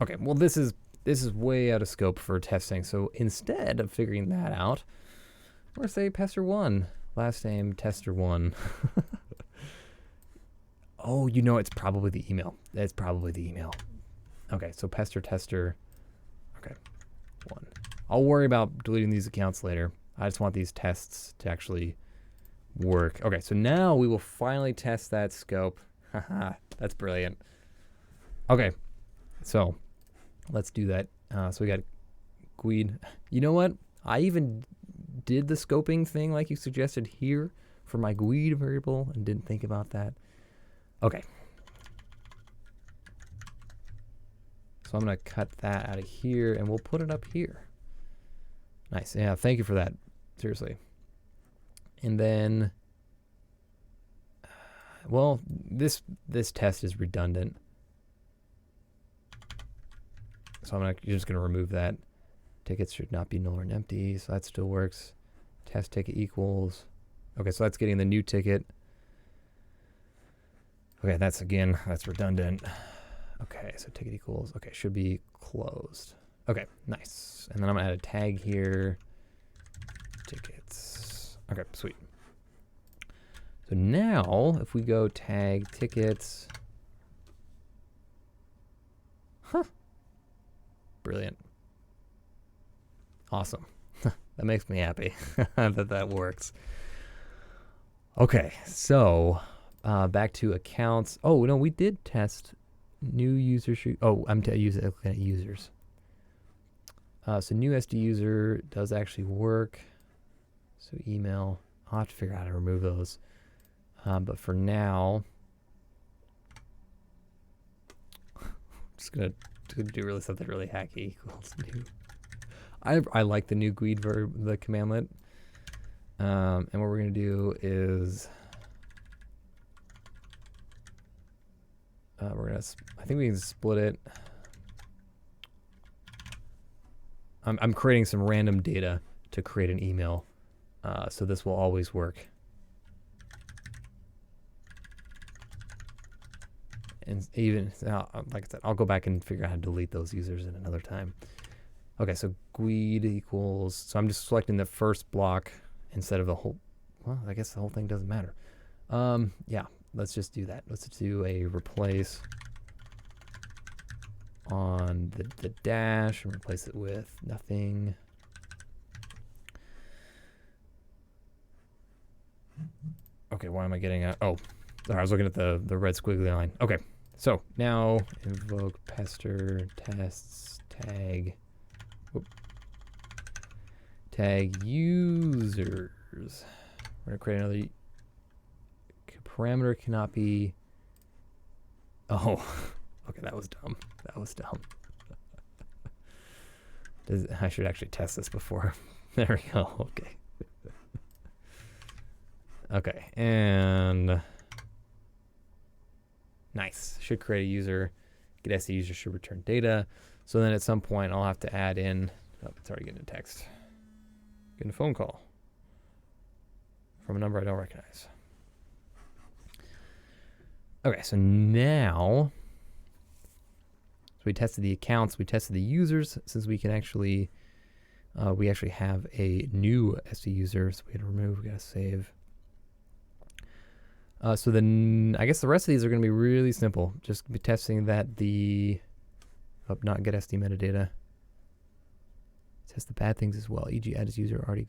Okay, well this is way out of scope for testing. So instead of figuring that out, we're gonna say Pester1, last name Tester1. Oh, you know, it's probably the email. It's probably the email. Okay, so Pester tester. Okay, 1. I'll worry about deleting these accounts later. I just want these tests to actually work. Okay, so now we will finally test that scope. Haha, that's brilliant. Okay, so let's do that. So we got GUID. You know what? I even did the scoping thing like you suggested here for my GUID variable and didn't think about that. Okay. So I'm going to cut that out of here and we'll put it up here. Nice. Yeah, thank you for that. Seriously. And then, well, this test is redundant. So you're just going to remove that. Tickets should not be null and empty, so that still works. Test ticket equals. Okay, so that's getting the new ticket. Okay, that's redundant. Okay, so ticket equals, okay, should be closed. Okay, nice. And then I'm gonna add a tag here. Tickets. Okay, sweet. So now, if we go tag tickets. Huh. Brilliant. Awesome. That makes me happy that works. Okay, so back to accounts. Oh, no, we did test new users. Oh, I'm looking at users. So new SD user does actually work. So email, I'll have to figure out how to remove those. But for now, I'm just gonna do something really hacky. Equals new. I like the new GUID verb, the commandlet. And what we're gonna do is I think we can split it. I'm creating some random data to create an email, so this will always work. And even like I said, I'll go back and figure out how to delete those users at another time. Okay, so GUID equals. So I'm just selecting the first block instead of the whole. Well, I guess the whole thing doesn't matter. Yeah, let's just do that. Let's do a replace on the dash and replace it with nothing. Okay, why am I getting oh, sorry, I was looking at the red squiggly line. Okay, so now invoke pester tests tag. Whoop, tag users. We're gonna create another parameter cannot be. Oh, okay, that was dumb. That was dumb. I should actually test this before. There we go. Okay. Okay, and nice. Should create a user. Get SD user should return data. So then at some point I'll have to add in. Oh, it's already getting a text. Getting a phone call from a number I don't recognize. Okay, so now, so we tested the accounts, we tested the users, since we can actually we actually have a new SD user, so we gotta remove, we gotta save. So then I guess the rest of these are going to be really simple. Just be testing that the not get SD metadata. Test the bad things as well. E.g. add as user already.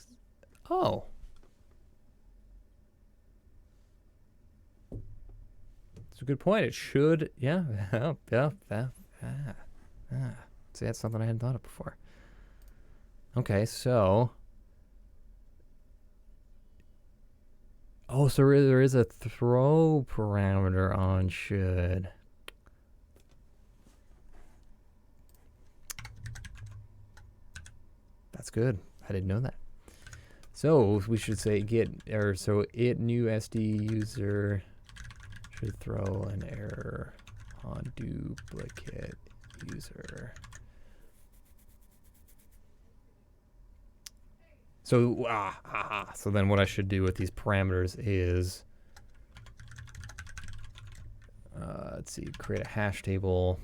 Oh. That's a good point. It should, yeah. See, that's something I hadn't thought of before. Okay, so. Oh, so there is a throw parameter on should. That's good. I didn't know that. So we should say get error. So it new SD user should throw an error on duplicate user. So, so then what I should do with these parameters is, let's see, create a hash table.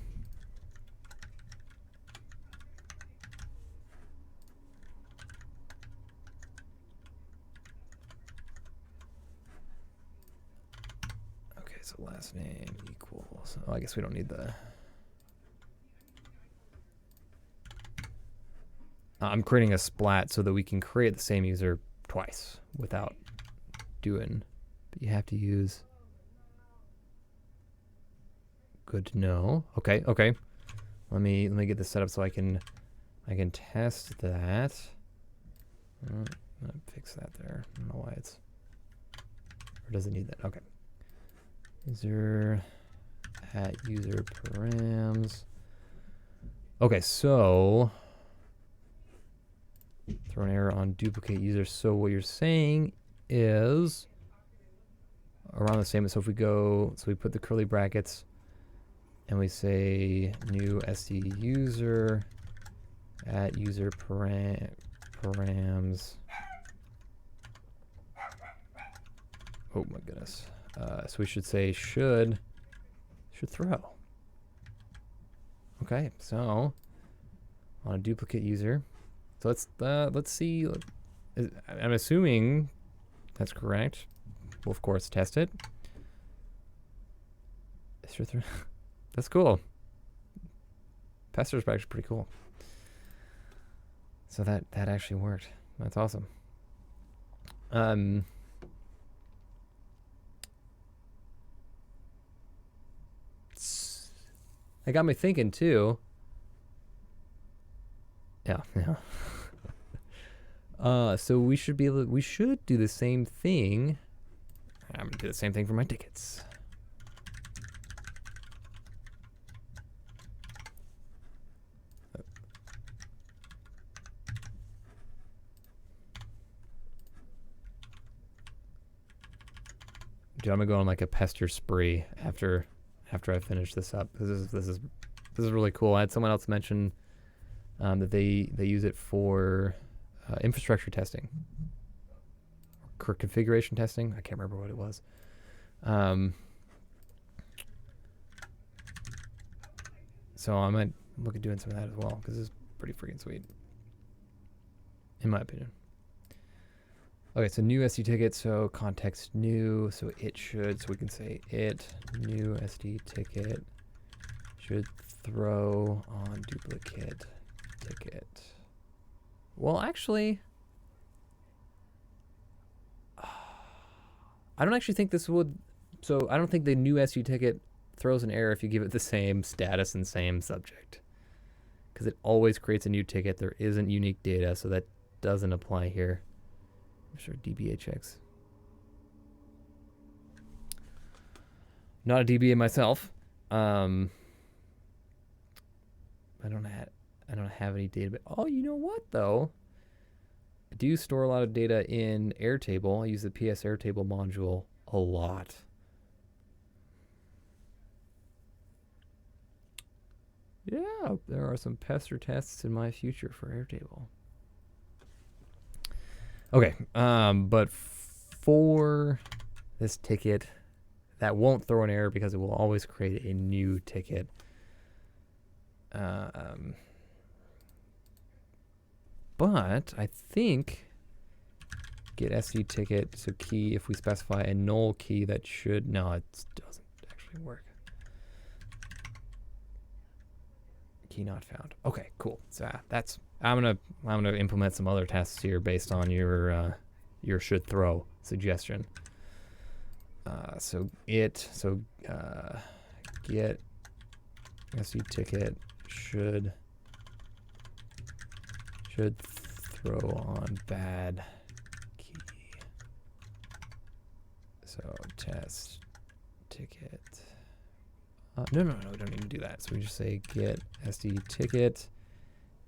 Okay, so last name equals, oh, I guess we don't need the, I'm creating a splat so that we can create the same user twice without doing, but you have to use, good to know. Okay, okay. Let me get this set up so I can test that. Fix that there. I don't know why it's, or does it need that? Okay. User at user params. Okay, so throw an error on duplicate user. So what you're saying is around the same. So if we go, so we put the curly brackets and we say new SD user at user params. Oh my goodness. So we should say should throw. Okay, so on a duplicate user. So let's see. I'm assuming that's correct. We'll of course test it. That's cool. Pester's actually pretty cool. So that actually worked. That's awesome. It got me thinking too. Yeah. So we should be able to, we should do the same thing. I'm gonna do the same thing for my tickets. Dude, I'm gonna go on like a Pester spree after I finish this up. This is really cool. I had someone else mention that they use it for infrastructure testing or configuration testing. I can't remember what it was. So I might look at doing some of that as well because it's pretty freaking sweet, in my opinion. Okay, so new SD ticket, so context new, so it should, so we can say it new SD ticket should throw on duplicate ticket. Well, actually, I don't actually think this would, so I don't think the new SD ticket throws an error if you give it the same status and same subject, because it always creates a new ticket. There isn't unique data, so that doesn't apply here. Sure, DBHX. Not a DBA myself. I don't have any data. But oh, you know what though? I do store a lot of data in Airtable. I use the PS Airtable module a lot. Yeah, there are some Pester tests in my future for Airtable. Okay, but for this ticket, that won't throw an error because it will always create a new ticket. But I think get SD ticket, so key, if we specify a null key, that should, no, it doesn't actually work. Key not found. Okay, cool. So that's, I'm gonna implement some other tests here based on your should throw suggestion. Get SD ticket should throw on bad key. So test ticket. No, we don't need to do that. So we just say get SD ticket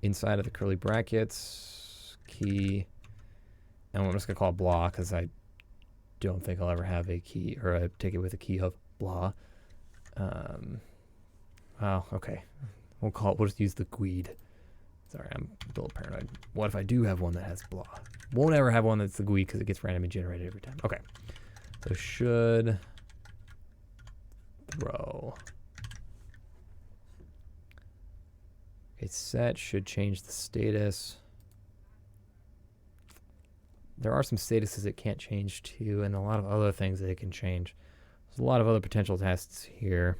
inside of the curly brackets key, and we're just gonna call it blah because I don't think I'll ever have a key or a ticket with a key of blah. Oh, okay. We'll just use the GUID. Sorry, I'm a little paranoid. What if I do have one that has blah? Won't ever have one that's the GUID because it gets randomly generated every time. Okay. So should throw. Okay, set should change the status. There are some statuses it can't change too, and a lot of other things that it can change. There's a lot of other potential tests here,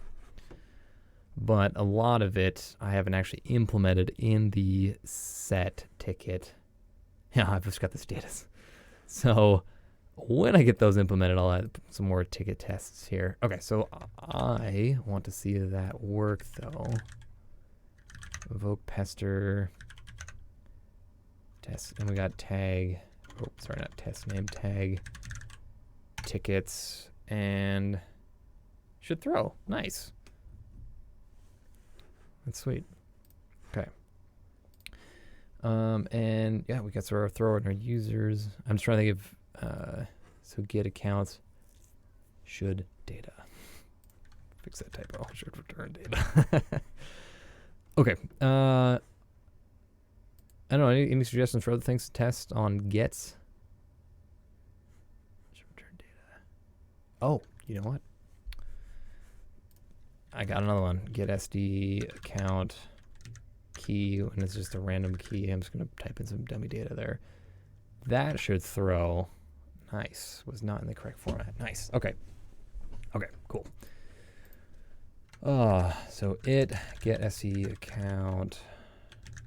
but a lot of it I haven't actually implemented in the set ticket. Yeah, I've just got the status. So when I get those implemented, I'll add some more ticket tests here. Okay, so I want to see that work though. Invoke Pester. Test, and we got tag. Oh, sorry, not test name, tag tickets, and should throw. Nice. That's sweet. Okay. And yeah, we got sort of throw in our users. I'm just trying to think of, so get accounts should data. Fix that typo. Should return data. Okay. I don't know, any suggestions for other things to test on gets? Should return data. Oh, you know what? I got another one. Get SD account key, and it's just a random key. I'm just going to type in some dummy data there. That should throw. Nice. Was not in the correct format. Nice. Okay. Okay, cool. So it get SD account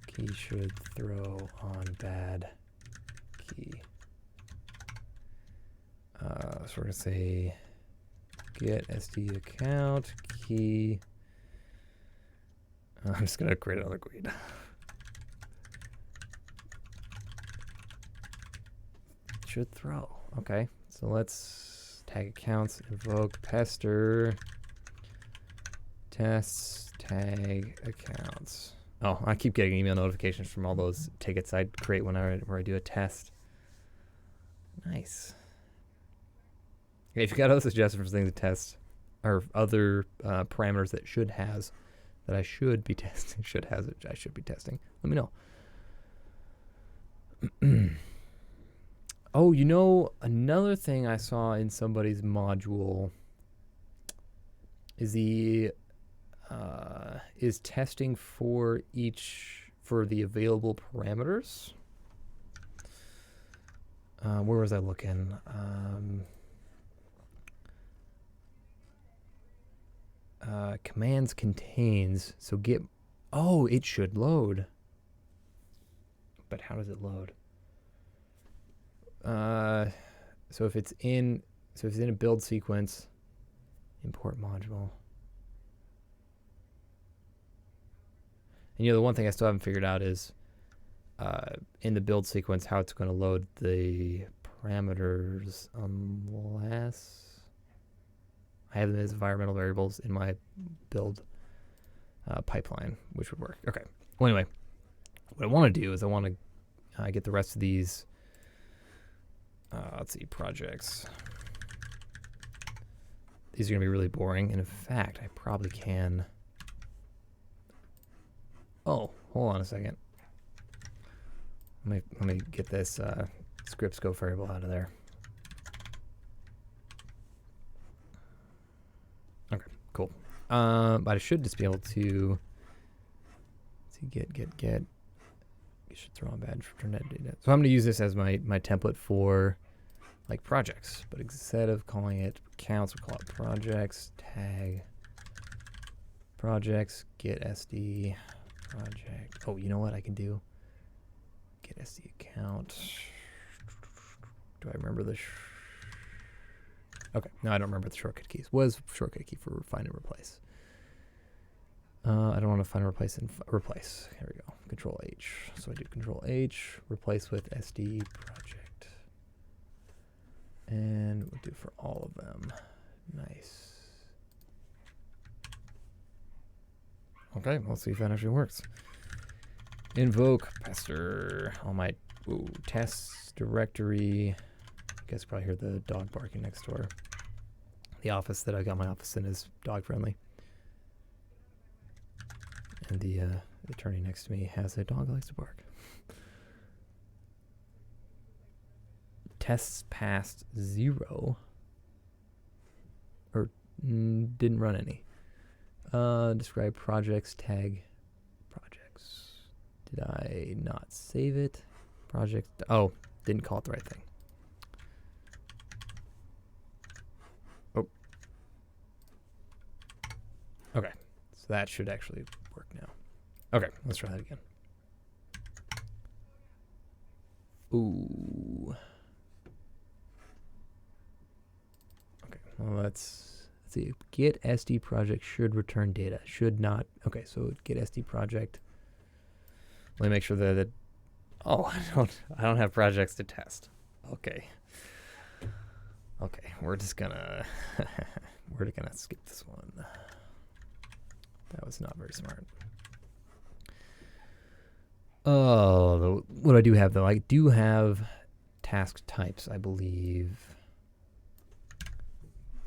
key should throw on bad key. So we're gonna say get SD account key. I'm just gonna create another GUID. Should throw. Okay, so let's tag accounts, invoke Pester, tests, tag accounts. Oh, I keep getting email notifications from all those tickets I create where I do a test. Nice. Okay, if you got other suggestions for things to test, or other parameters that I should be testing, I should be testing, let me know. Oh, you know, another thing I saw in somebody's module is is testing for the available parameters. Where was I looking? Commands contains, so get, oh, it should load. But how does it load? So if it's in a build sequence, import module. And the one thing I still haven't figured out is in the build sequence how it's going to load the parameters unless I have them as environmental variables in my build pipeline, which would work. Okay. Well, anyway, what I want to do is I want to get the rest of these. Let's see, projects. These are going to be really boring. And in fact, I probably can. Oh, hold on a second. Let me get this script scope variable out of there. Okay, cool. But I should just be able to see get You should throw on badge for return data. So I'm going to use this as my template for like projects, but instead of calling it counts, we'll call it projects, tag projects, get SD project. Oh, you know what I can do? Get SD account. Do I remember the? Okay, no, I don't remember the shortcut keys. Was shortcut key for find and replace. I don't want to find and replace and replace. Here we go. Control H. So I do Control H, replace with SD project. And we'll do for all of them. Nice. Okay, let's see if that actually works. Invoke Pester on my tests directory. You guys probably hear the dog barking next door. The office that I got my office in is dog friendly. And the attorney next to me has a dog that likes to bark. Tests passed 0. Or didn't run any. Describe projects, tag projects. Did I not save it? Project, oh, didn't call it the right thing. Oh. Okay, so that should actually work now. Okay, let's try that again. Ooh. Okay, well let's see. Get SD project should return data. Should not. Okay, so get SD project. Let me make sure that oh, I don't have projects to test. Okay. Okay, we're gonna skip this one. That was not very smart. Oh, what I do have though, I do have task types, I believe.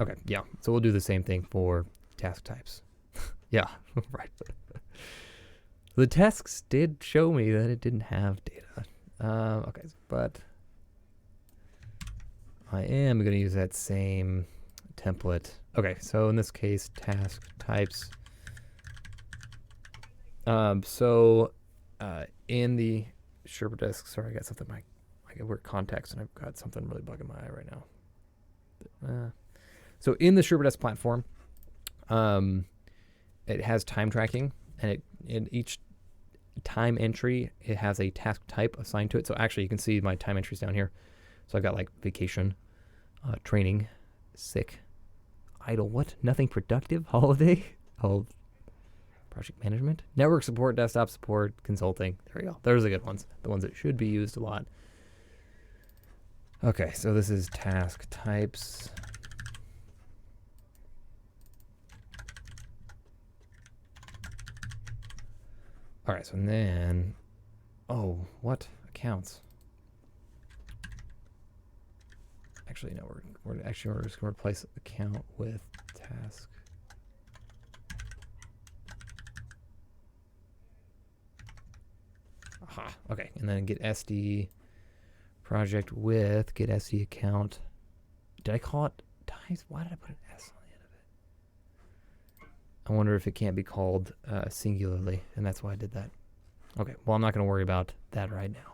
Okay, yeah. So we'll do the same thing for task types. Yeah, right. The tasks did show me that it didn't have data. Okay, but I am going to use that same template. Okay, so in this case, task types. In the Sherpa desk, sorry, I got something. I got weird context, and I've got something really bugging my eye right now. So in the Sherpa desk platform, it has time tracking, and in each time entry, it has a task type assigned to it. So actually, you can see my time entries down here. So I've got like vacation, training, sick, idle, what? Nothing productive, holiday, project management, network support, desktop support, consulting. There we go. Those are the good ones. The ones that should be used a lot. Okay, so this is task types. All right, so then, oh, what? Accounts. Actually, no, we're just going to replace account with task. Aha, okay, and then get SD project with get SD account. Did I call it types? Why did I put an S on the end of it? I wonder if it can't be called singularly, and that's why I did that. Okay, well, I'm not going to worry about that right now.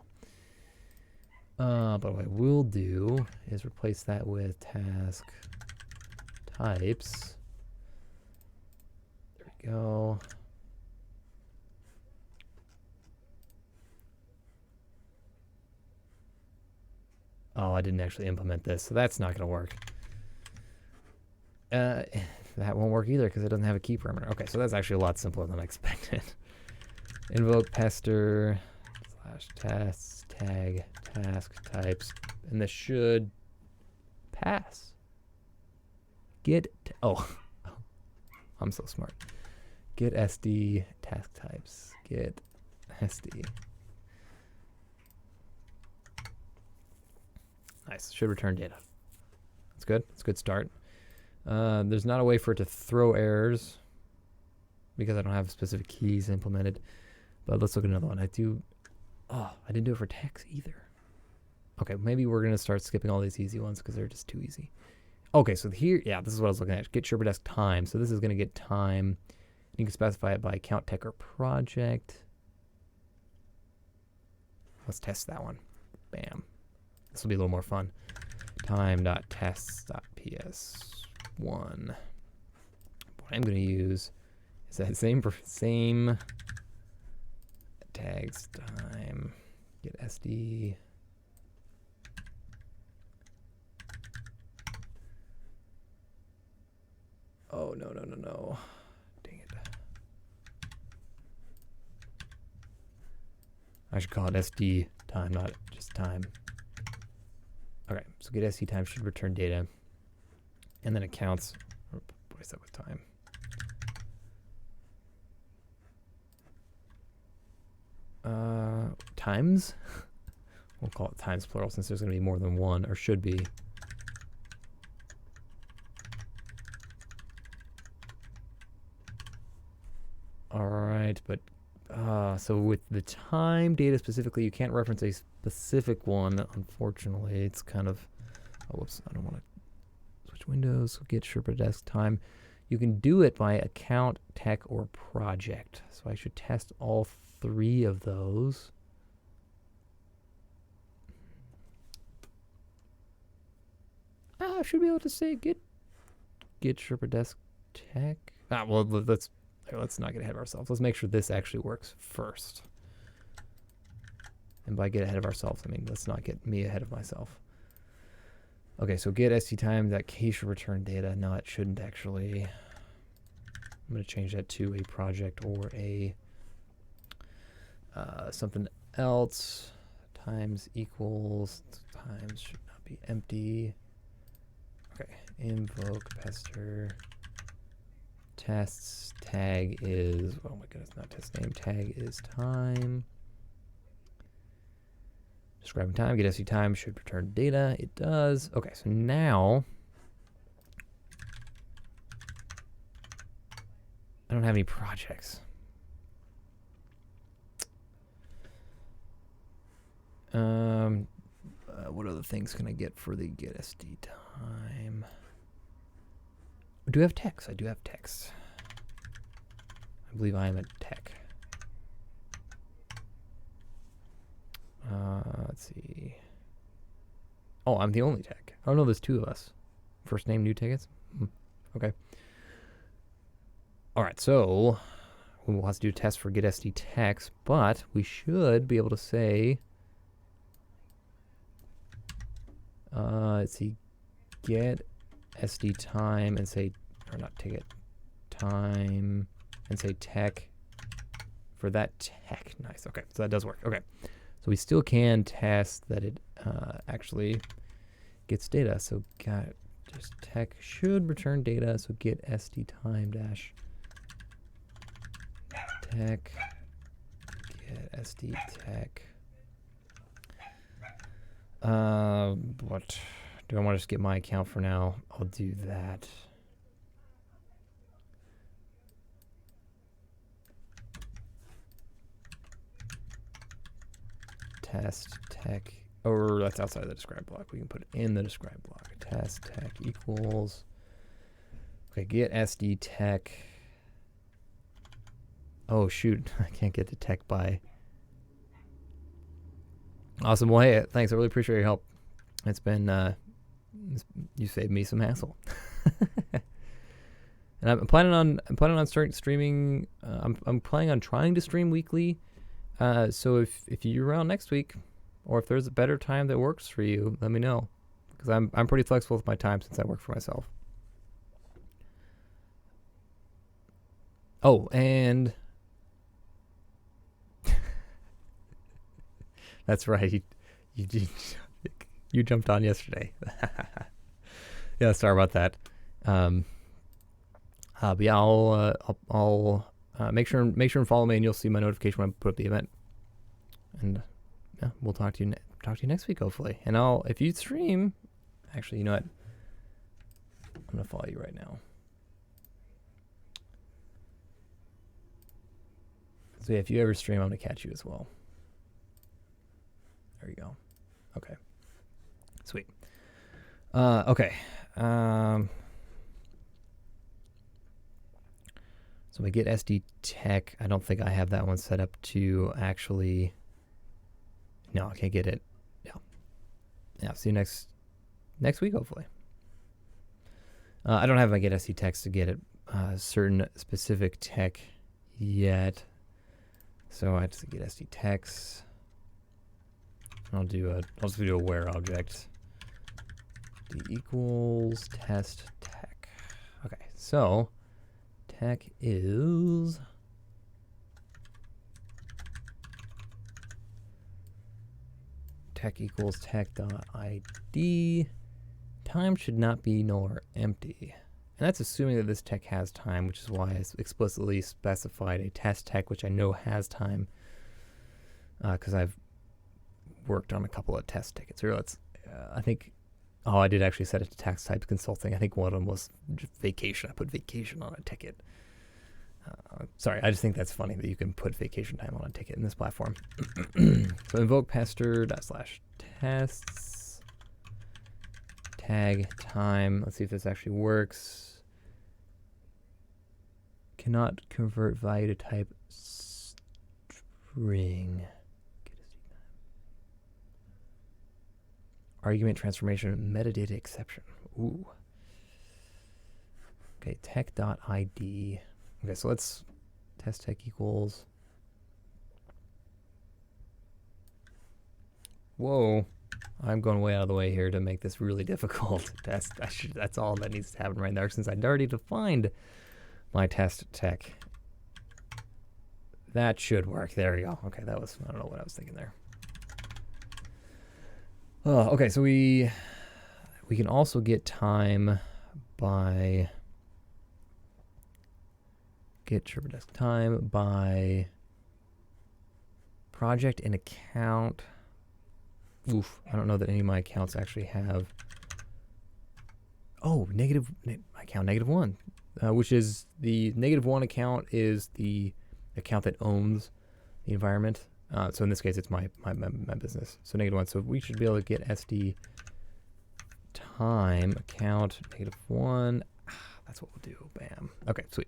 But what I will do is replace that with task types. There we go. Oh, I didn't actually implement this, so that's not going to work. That won't work either because it doesn't have a key parameter. Okay, so that's actually a lot simpler than I expected. Invoke Pester / tests tag task types, and this should pass. Oh, I'm so smart. Get SD task types. Get SD. Nice. Should return data. That's good. That's a good start. There's not a way for it to throw errors because I don't have specific keys implemented. But let's look at another one. I didn't do it for text either. Okay, maybe we're going to start skipping all these easy ones because they're just too easy. Okay, so here, yeah, this is what I was looking at. Get Sherpa desk time. So this is going to get time. You can specify it by account, tech, or project. Let's test that one. Bam. This will be a little more fun. Time.tests.ps1. What I'm going to use is that same tags time, get SD. Oh, no. Dang it. I should call it SD time, not just time. Okay, so get SD time should return data. And then it counts. Replace that with time. Times? We'll call it times plural since there's going to be more than one, or should be. All right, but so with the time data specifically, you can't reference a specific one, unfortunately. It's kind of, oh, whoops, I don't want to switch windows. Get Sherpa desk time. You can do it by account, tech, or project. So I should test all three of those. I should be able to say get Sherpa desk tech. Well, let's not get ahead of ourselves. Let's make sure this actually works first. And by get ahead of ourselves, I mean let's not get me ahead of myself. Okay, so get SD time, that case should return data. No, it shouldn't actually. I'm going to change that to a project or a something else. Times equals, times should not be empty. Okay, invoke Pester. Tests tag is, oh my goodness, not test name, tag is time. Describing time, get SD time should return data. It does. Okay, so now I don't have any projects. What other things can I get for the get SD time? Do I have text? I do have text. I believe I am a tech. Let's see. Oh, I'm the only tech. Oh no, there's two of us. First name, new tickets. Okay. All right, so we'll have to do a test for get SD text, but we should be able to say, let's see, get SD time and say, or not ticket, time and say tech for that tech. Nice. Okay, so that does work. Okay, so we still can test that it actually gets data. So got just tech should return data. So get SD time dash tech, get SD tech. What do I want to just get my account for now? I'll do that. Test tech, or that's outside the describe block. We can put it in the describe block. Test tech equals. Okay, get SD tech. Oh shoot, I can't get to tech by. Awesome. Well, hey, thanks. I really appreciate your help. It's been you saved me some hassle. And I'm planning on starting streaming. I'm planning on trying to stream weekly. So if you're around next week, or if there's a better time that works for you, let me know, because I'm pretty flexible with my time since I work for myself. Oh, and that's right. You jumped on yesterday. Yeah, sorry about that. But yeah, I'll make sure and follow me, and you'll see my notification when I put up the event. And yeah, we'll talk to you next week, hopefully. And if you stream, actually, you know what? I'm gonna follow you right now. So yeah, if you ever stream, I'm gonna catch you as well. There you go. Okay. Sweet. Okay. So we get SD tech. I don't think I have that one set up to actually No, I can't get it. Yeah. Yeah, see you next week, hopefully. I don't have my get SD text to get it certain specific tech yet. So I just get SD text. I'll just do a where object. D equals test tech. Okay, so tech is tech equals tech.id. Time should not be null or empty. And that's assuming that this tech has time, which is why I explicitly specified a test tech, which I know has time, because I've worked on a couple of test tickets. Here, I think, I did actually set it to tax type consulting. I think one of them was just vacation. I put vacation on a ticket. Sorry, I just think that's funny that you can put vacation time on a ticket in this platform. So invoke pester /tests tag time. Let's see if this actually works. Cannot convert value to type string. Argument transformation metadata exception. Ooh. Okay, tech.id. Okay, so let's test tech equals. Whoa. I'm going way out of the way here to make this really difficult. That's all that needs to happen right there, since I'd already defined my test tech. That should work. There you go. Okay, I don't know what I was thinking there. Oh, okay, so we can also get time by get Desk time by project and account. Oof, I don't know that any of my accounts actually have. Oh, account -1, which is the -1 account is the account that owns the environment. So in this case, it's my business. So -1. So we should be able to get SD time account -1. That's what we'll do. Bam. Okay, sweet.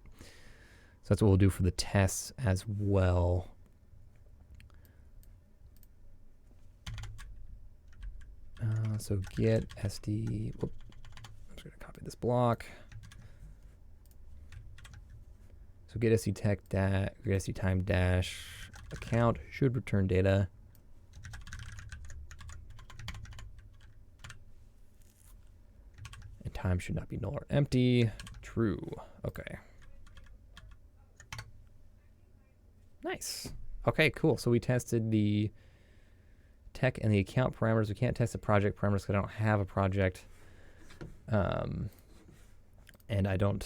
So that's what we'll do for the tests as well. So get SD. Whoop, I'm just going to copy this block. So get SD tech get SD time dash account should return data. And time should not be null or empty. True. Okay. Nice. Okay, cool. So we tested the tech and the account parameters. We can't test the project parameters because I don't have a project. And I don't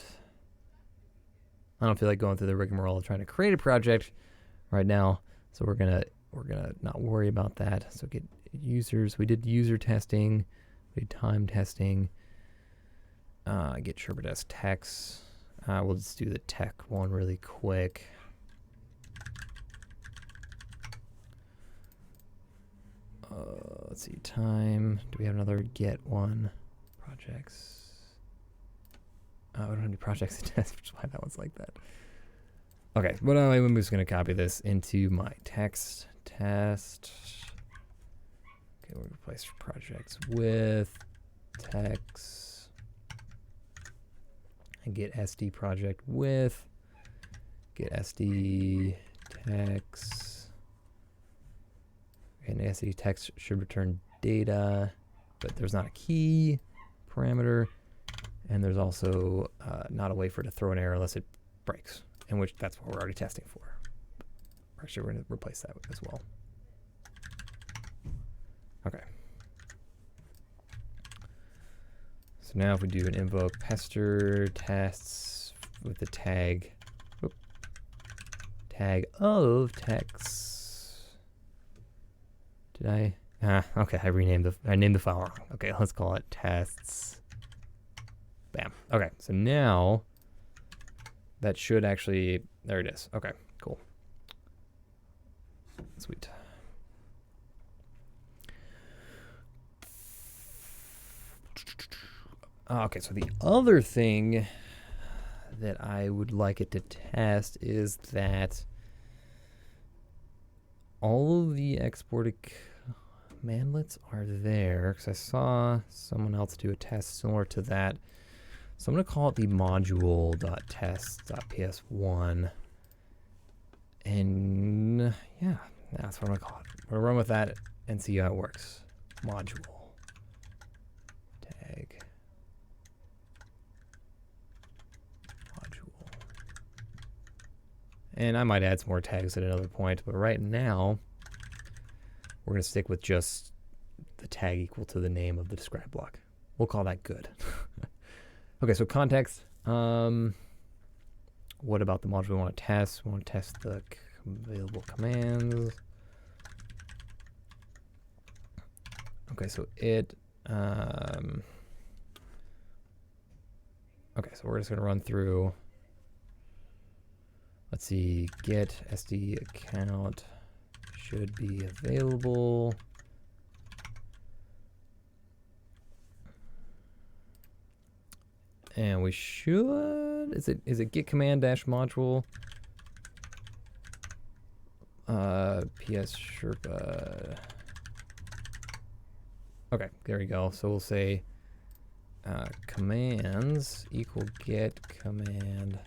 feel like going through the rigmarole of trying to create a project right now. So we're gonna not worry about that. So get users. We did user testing. We did time testing. Get Desk text. We'll just do the tech one really quick. Let's see, time. Do we have another get one? Projects. We don't have any projects to test, which is why that one's like that. Okay, but I'm just going to copy this into my text test. Okay, we'll replace projects with text. And get SD project with. Get SD text. And SD text should return data, but there's not a key parameter, and there's also not a way for it to throw an error unless it breaks, in which that's what we're already testing for. Actually, we're going to replace that as well. Okay. So now if we do an invoke pester tests with the tag of text. Did I? Okay, I named the file wrong. Okay, let's call it tests. Bam. Okay, so now that should actually, there it is. Okay, cool. Sweet. Okay, so the other thing that I would like it to test is that all of the exported commandlets are there because I saw someone else do a test similar to that. So I'm going to call it the module.test.ps1. And yeah, that's what I'm going to call it. We'll run with that and see how it works. Module. Tag. Module. And I might add some more tags at another point, but right now, we're going to stick with just the tag equal to the name of the describe block. We'll call that good. Okay, so context. What about the module we want to test? We want to test the available commands. Okay, so it. Okay, so we're just going to run through. Let's see, get SD account should be available. And we should, is it get command dash module PS Sherpa. Okay, there we go. So we'll say commands equal get command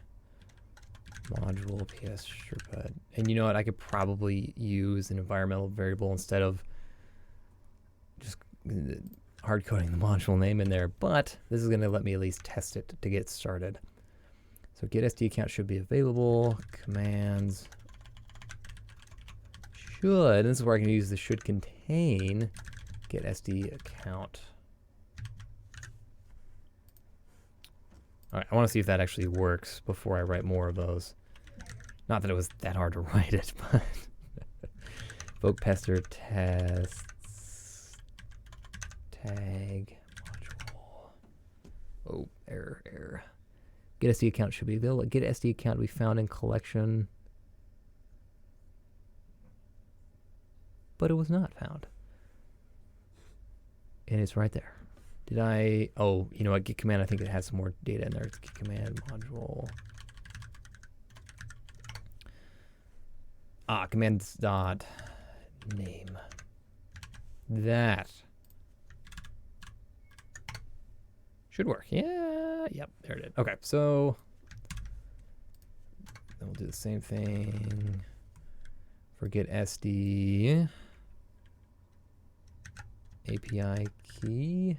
module PS Sherpa. And you know what? I could probably use an environmental variable instead of just hard coding the module name in there, but this is going to let me at least test it to get started. So get SD account should be available. Commands should, and this is where I can use the should contain get SD account. All right, I want to see if that actually works before I write more of those. Not that it was that hard to write it, but invoke Pester tests tag module. Oh, error. Get SD account should be available. Get SD account to be found in collection. But it was not found. And it's right there. Did I? Oh, you know what? Get command. I think it has some more data in there. It's get command module. Commands dot name. That should work. Yeah. Yep. There it is. Okay. So then we'll do the same thing for get SD API key.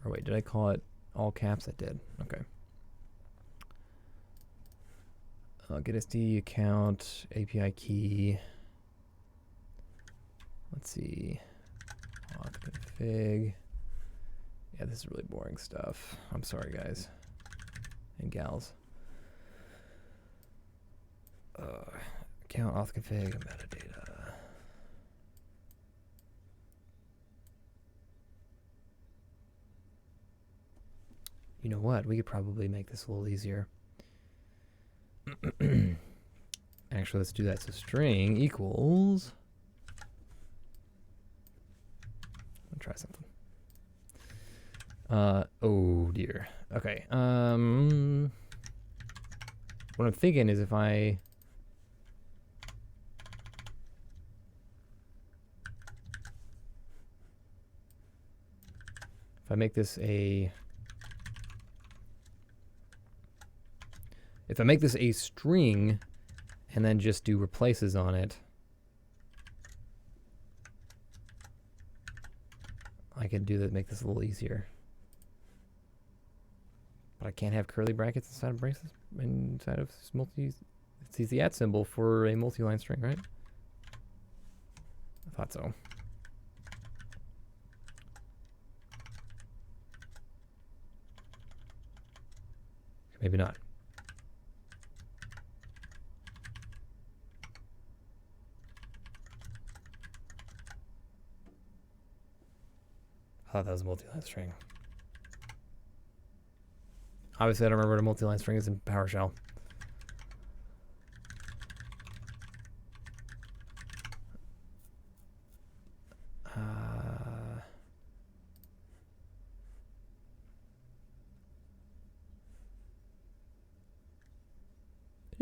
Or wait, did I call it all caps? I did. Okay. Get SD account API key. Let's see. Auth config. Yeah, this is really boring stuff. I'm sorry, guys and gals. Account auth config metadata. You know what? We could probably make this a little easier. Actually, let's do that. So string equals. I'll try something. Oh dear. Okay. What I'm thinking is if I make this a string and then just do replaces on it, I can do that, make this a little easier. But I can't have curly brackets inside of braces, inside of multi. It's the at symbol for a multi-line string, right? I thought so. Maybe not. I thought that was a multi-line string. Obviously, I don't remember what a multi-line string is in PowerShell.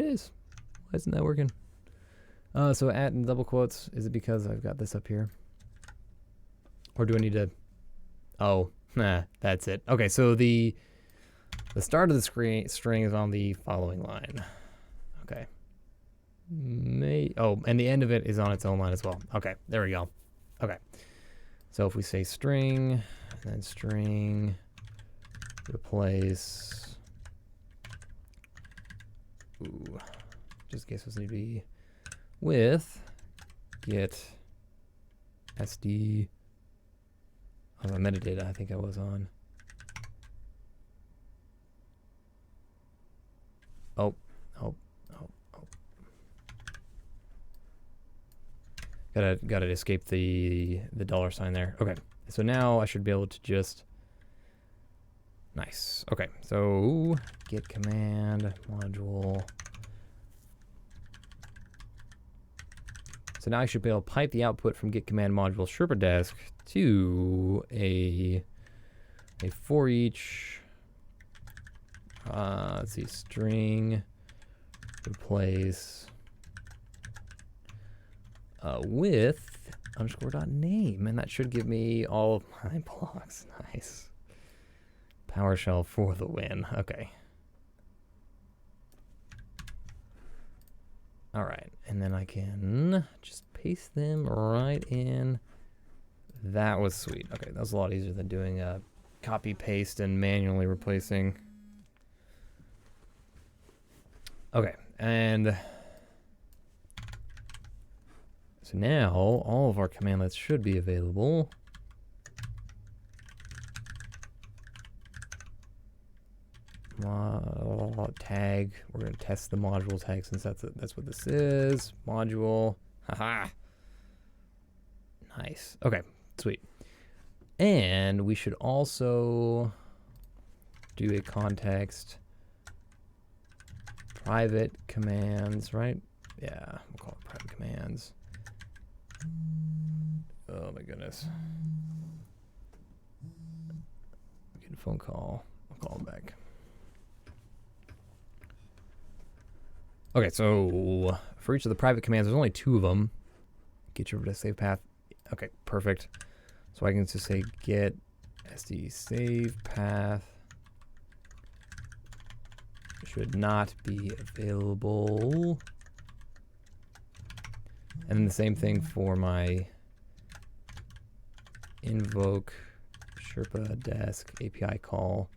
It is. Why isn't that working? So at in double quotes, is it because I've got this up here? Or do I need to? Oh, nah, that's it. Okay, so the start of the string is on the following line. Okay. Oh, and the end of it is on its own line as well. Okay, there we go. Okay. So if we say string, and then string, replace, just in case this need to be with get SD, the metadata I think I was on. Oh. Gotta escape the $sign there. Okay, so now I should be able to just, nice. Okay, so get command module. So now I should be able to pipe the output from get command module Sherpa desk to a for each, let's see, string replace with _.name, and that should give me all of my blocks. Nice. PowerShell for the win. Okay. All right, and then I can just paste them right in. That was sweet. Okay, that was a lot easier than doing a copy paste and manually replacing. Okay, and so now all of our commandlets should be available. Tag. We're going to test the module tag since that's what this is. Module. Haha. Nice. Okay, sweet. And we should also do a context private commands, right? Yeah, we'll call it private commands. Oh my goodness. I'm getting a phone call. I'll call him back. Okay, so for each of the private commands, there's only 2 of them. Get your save path. Okay, perfect. So I can just say get SD save path should not be available. And then the same thing for my invoke Sherpa desk API call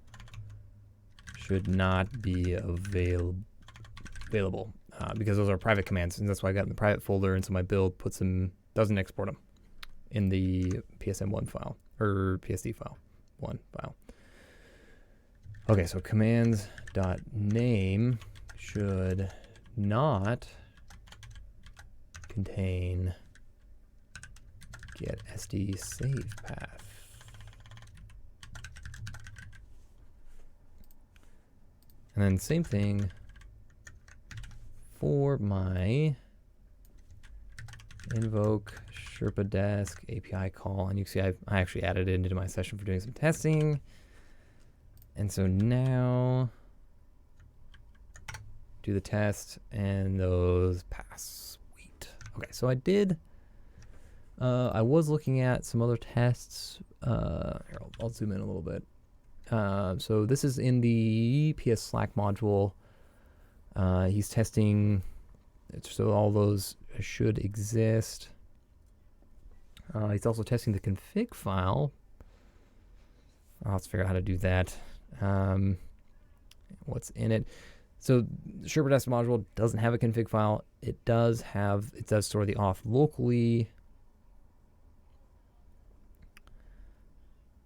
should not be available because those are private commands, and that's why I got in the private folder, and so my build puts them, doesn't export them in the PSM1 file or PSD file 1 file. Okay, so commands.name should not contain get SD save path. And then same thing for my invoke Sherpa desk API call. And you can see I actually added it into my session for doing some testing. And so now do the test and those pass. Sweet. Okay, so I did, I was looking at some other tests. Here, I'll zoom in a little bit. So this is in the PS Slack module. He's testing, so all those should exist. He's also testing the config file. Let's figure out how to do that. What's in it? So Sherpa desk module doesn't have a config file. It does store the auth locally.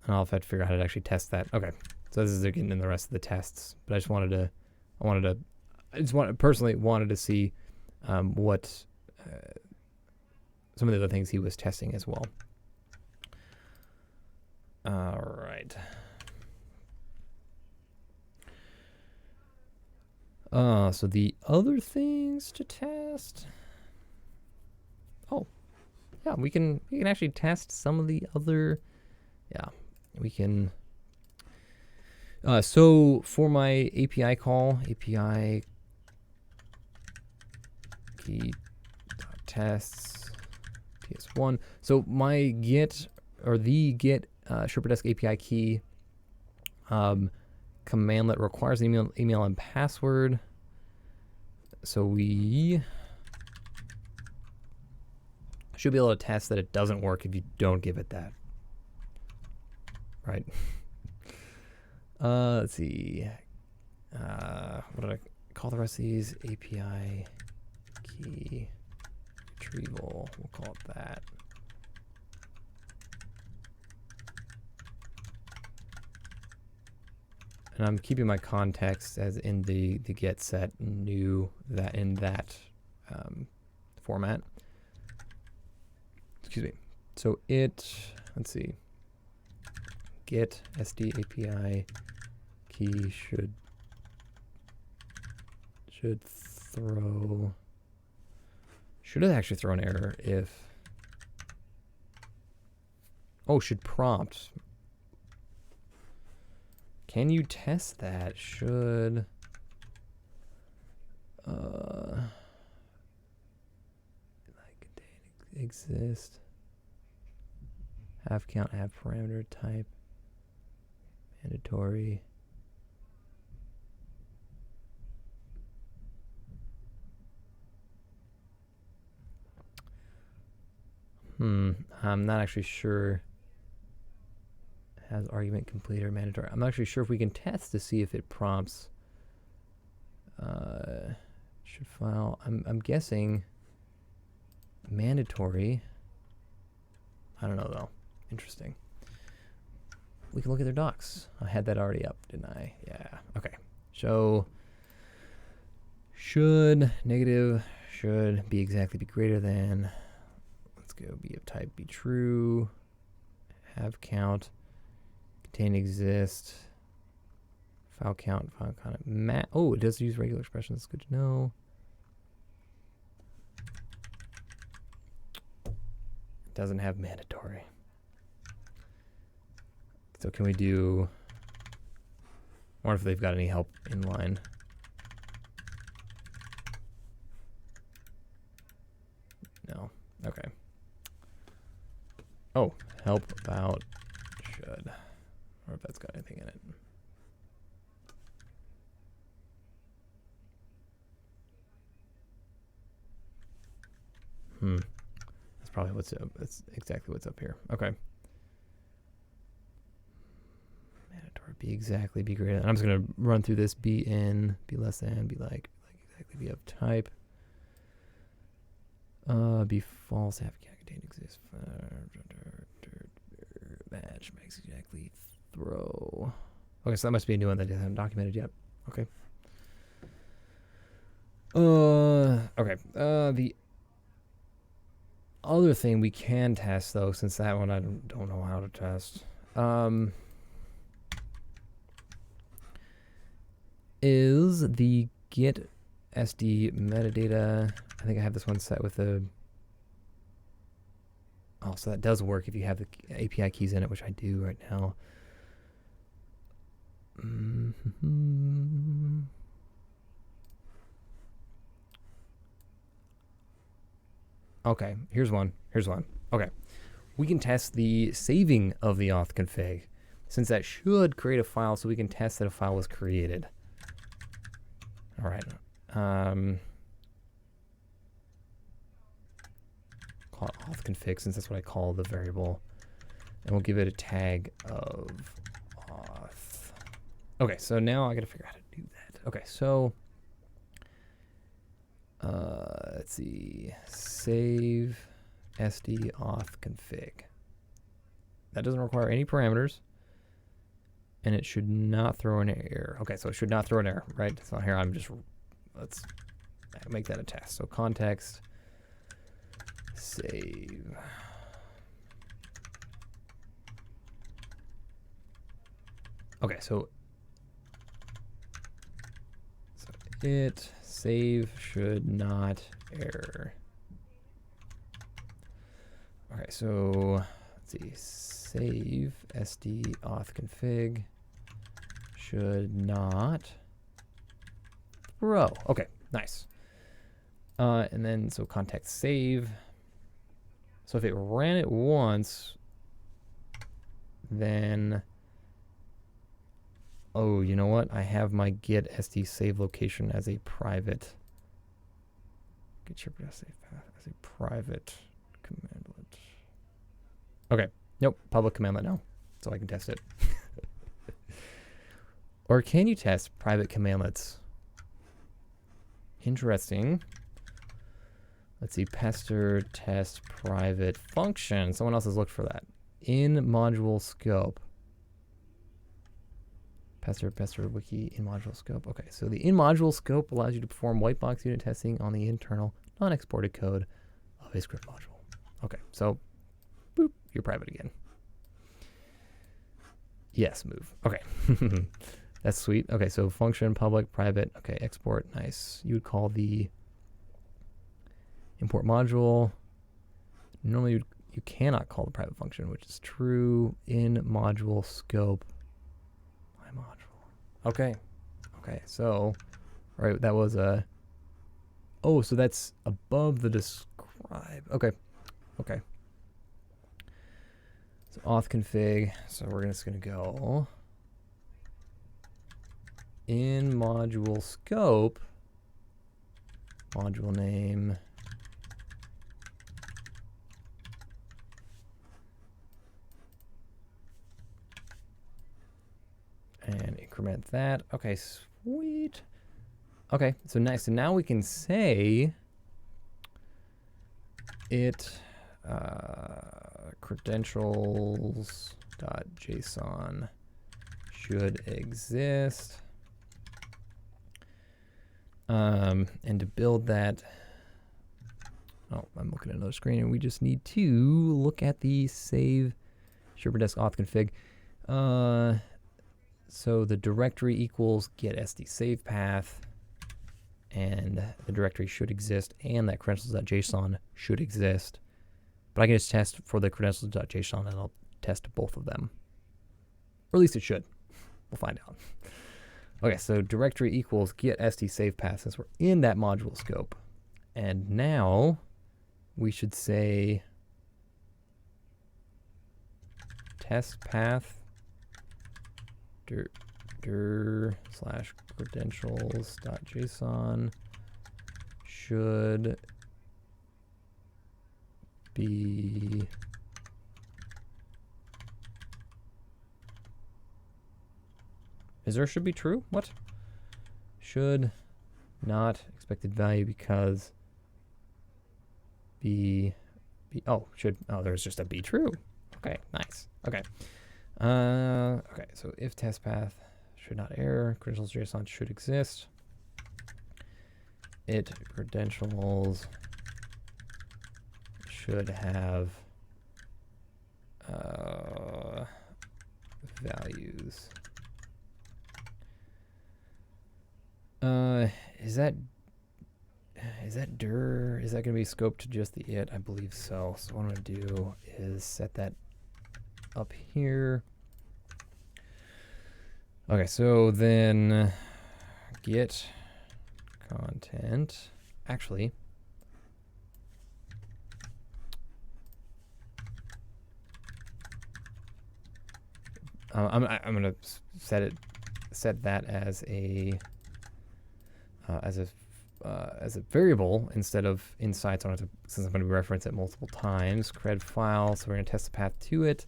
And I'll have to figure out how to actually test that. Okay, so this is getting in the rest of the tests, but I just personally wanted to see what some of the other things he was testing as well. All right. So the other things to test. Oh, yeah, we can actually test some of the other. Yeah, we can. So for my API call, API p.tests ps1. So my get or the get Sherpa API key commandlet requires an email and password. So we should be able to test that it doesn't work if you don't give it that. Right. Let's see. What did I call the rest of these? API key retrieval. We'll call it that. And I'm keeping my context as in the get set new that in that format. Excuse me. So let's see. Get SD API key should it actually throw an error if, should prompt. Can you test that? Should exist, have count, have parameter type, mandatory. I'm not actually sure. Has argument complete or mandatory. I'm not actually sure if we can test to see if it prompts. Should file. I'm guessing mandatory. I don't know though. Interesting. We can look at their docs. I had that already up, didn't I? Yeah. Okay. So should negative should be exactly be greater than. Let's go be of type be true. Have count. Contain exist. File count. File count. It does use regular expressions. Good to know. It doesn't have mandatory. So can we do? I wonder if they've got any help in line. No. Okay. Oh, help about should. Or if that's got anything in it. That's probably what's up. That's exactly what's up here. Okay. Mandatory be exactly be greater. And I'm just gonna run through this. Be in, be less than, be like exactly, be of type. Be false, have contain exist. Match makes exactly throw. Okay, so that must be a new one that I haven't documented yet. Okay. Okay. The other thing we can test though, since that one I don't know how to test, is the get SD metadata. I think I have this one set with a. Oh, so that does work if you have the API keys in it, which I do right now. Okay, here's one. Okay, we can test the saving of the auth config, since that should create a file, so we can test that a file was created. All right. Call it auth config, since that's what I call the variable, and we'll give it a tag of auth. Okay, so now I gotta figure out how to do that. Okay, so let's see, save SD auth config. That doesn't require any parameters, and it should not throw an error. Okay, so it should not throw an error, right? So here let's make that a test. So context save. Okay, so it save should not error. Okay, so let's see, save SD auth config should not throw. Okay, nice. And then, so context save. So if it ran it once, then, oh, you know what? I have my get SD save location as a private. Get your save path as a private commandlet. Okay. Nope. Public commandlet now. So I can test it. Or can you test private commandlets? Interesting. Let's see. Pester test private function. Someone else has looked for that. In module scope. Pester wiki in module scope. Okay, so the in module scope allows you to perform white box unit testing on the internal non-exported code of a script module. Okay, so boop, you're private again. Yes, move. Okay. That's sweet. Okay, so function, public, private. Okay, export, nice. You would call the import module. Normally you cannot call the private function, which is true. In module scope. My module. Okay. Okay, so, right, that was a, oh, so that's above the describe. Okay. Okay. So auth config. So we're just going to go in module scope, module name, and increment that. Okay, sweet. Okay, so nice. So now we can say it credentials.json should exist. And to build that, oh, I'm looking at another screen, and we just need to look at the save Sherpa Desk auth config. So the directory equals get SD save path, and the directory should exist, and that credentials.json should exist. But I can just test for the credentials.json, and I'll test both of them. Or at least it should. We'll find out. Okay, so directory equals get SD save path, since we're in that module scope. And now we should say test path slash credentials.json should be should be true? What? Should not expected value because there's just a be true. Okay, nice. Okay. Okay, so if test path should not error, credentials.json should exist. It credentials should have values. Is that dir? Is that going to be scoped to just the it? I believe so. So what I'm going to do is set that up here. Okay, so then get content. Actually, I'm going to set that as a variable instead of inside, so I don't have to, since I'm going to reference it multiple times. Cred file, so we're going to test the path to it.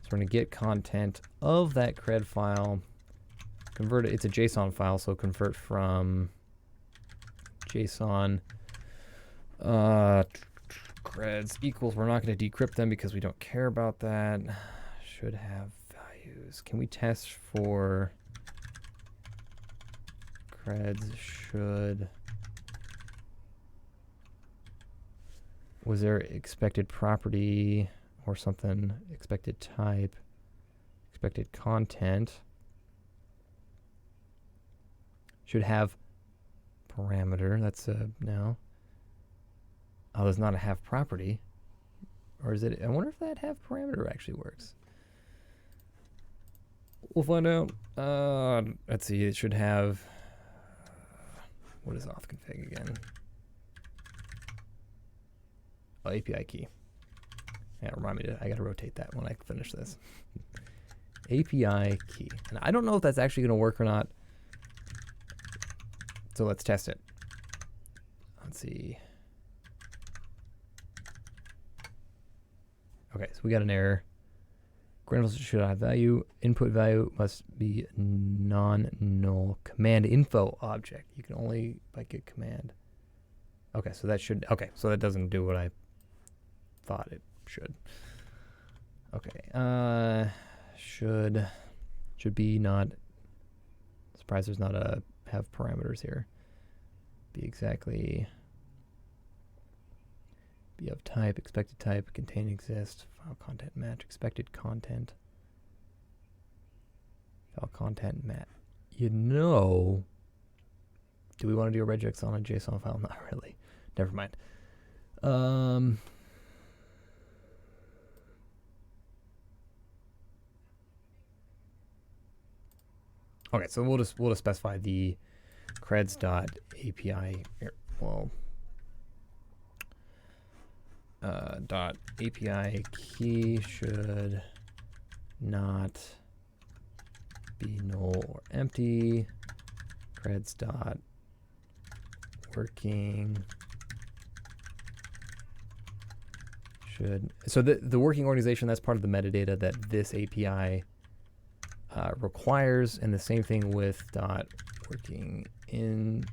So we're going to get content of that cred file, convert it. It's a JSON file, so convert from JSON creds equals. We're not going to decrypt them because we don't care about that. Should have values. Can we test for creds should? Was there expected property or something? Expected type, expected content. Should have parameter. That's a no. Oh, there's not a have property. Or is it? I wonder if that have parameter actually works. We'll find out. Let's see. It should have. What is auth config again? Oh, API key. Yeah, remind me I gotta rotate that when I finish this. API key. And I don't know if that's actually gonna work or not. So let's test it. Let's see. Okay, so we got an error. Grandles should have value. Input value must be non-null. Command info object. You can only by get command. Okay, so that should, okay, so that doesn't do what I thought it should. Okay, should be not, surprised there's not a have parameters here. Be exactly, be of type, expected type, contain exist, file content match, expected content, file content match. You know, do we want to do a regex on a JSON file? Not really. Never mind. Okay, so we'll just specify the creds.api, well, dot API key should not be null or empty. Creds dot working should, so the working organization, that's part of the metadata that this API requires, and the same thing with dot working in,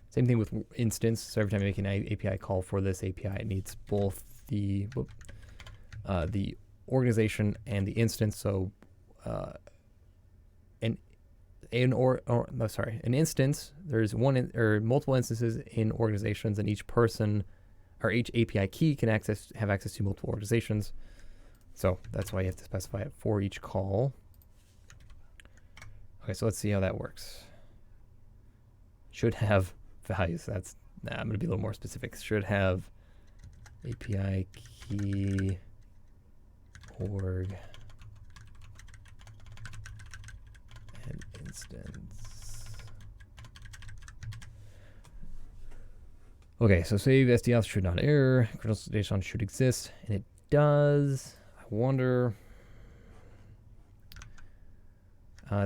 same thing with instance. So every time you make an API call for this API, it needs both the organization and the instance. So an instance, there's one or multiple instances in organizations, and each person or each API key can have access to multiple organizations. So that's why you have to specify it for each call. Okay, so let's see how that works. Should have values. That's, I'm going to be a little more specific. Should have API key org and instance. Okay, so save SDL should not error. Credentialization should exist, and it does. I wonder.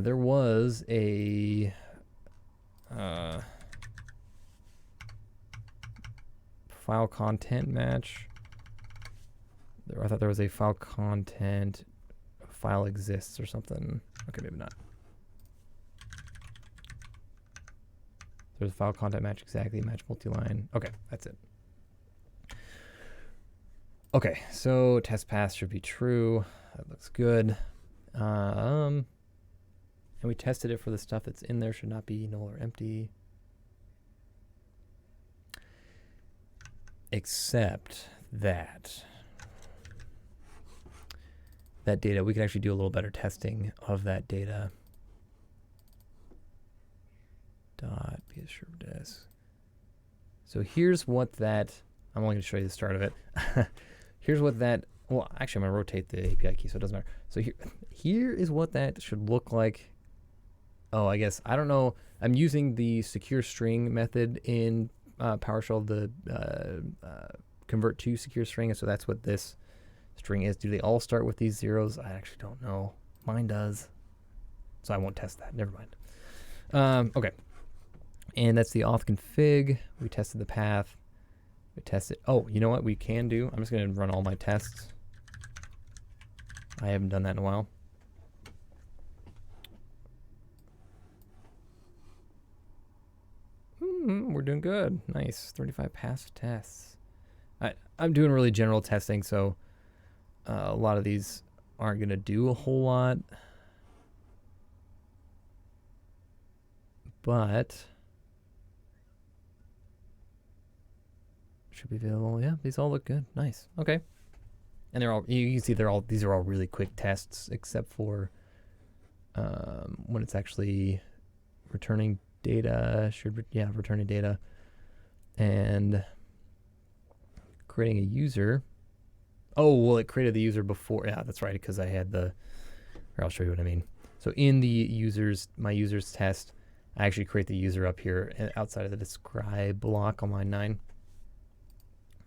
There was a file content match. I thought there was a file content file exists or something. Okay, maybe not. There's a file content match exactly, match multi-line. Okay, that's it. Okay, so test pass should be true. That looks good. And we tested it for the stuff that's in there, should not be null or empty. Except that data, we can actually do a little better testing of that data. Dot Pester. So here's what that, I'm only going to show you the start of it. Here's what that, well, actually I'm going to rotate the API key so it doesn't matter. So here is what that should look like. Oh, I guess, I don't know. I'm using the secure string method in PowerShell, the convert to secure string. So that's what this string is. Do they all start with these zeros? I actually don't know. Mine does. So I won't test that. Never mind. Okay. And that's the auth config. We tested the path. We tested. Oh, you know what we can do? I'm just going to run all my tests. I haven't done that in a while. We're doing good. Nice. 35 passed tests. I'm doing really general testing, so a lot of these aren't going to do a whole lot. But should be available. Yeah, these all look good. Nice. Okay. And they're all, you can see these are all really quick tests, except for when it's actually returning data, returning data and creating a user. Oh, well, it created the user before. Yeah, that's right, because I had or I'll show you what I mean. So in the my users test, I actually create the user up here outside of the describe block on line 9.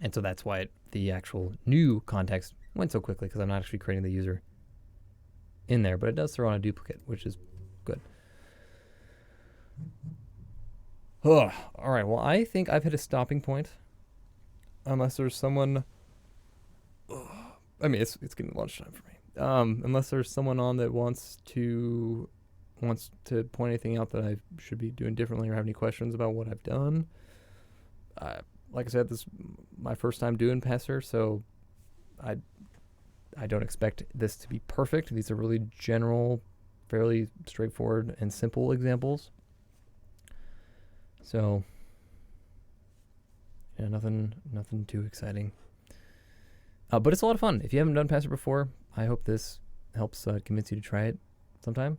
And so that's why the actual new context went so quickly, because I'm not actually creating the user in there, but it does throw on a duplicate, which is good. All right, well, I think I've hit a stopping point, unless there's someone, I mean, it's getting lunchtime for me. Unless there's someone on that wants to point anything out that I should be doing differently, or have any questions about what I've done. Like I said, this is my first time doing Pester, so I don't expect this to be perfect. These are really general, fairly straightforward and simple examples. So, yeah, nothing too exciting. But it's a lot of fun. If you haven't done Pester before, I hope this helps convince you to try it sometime.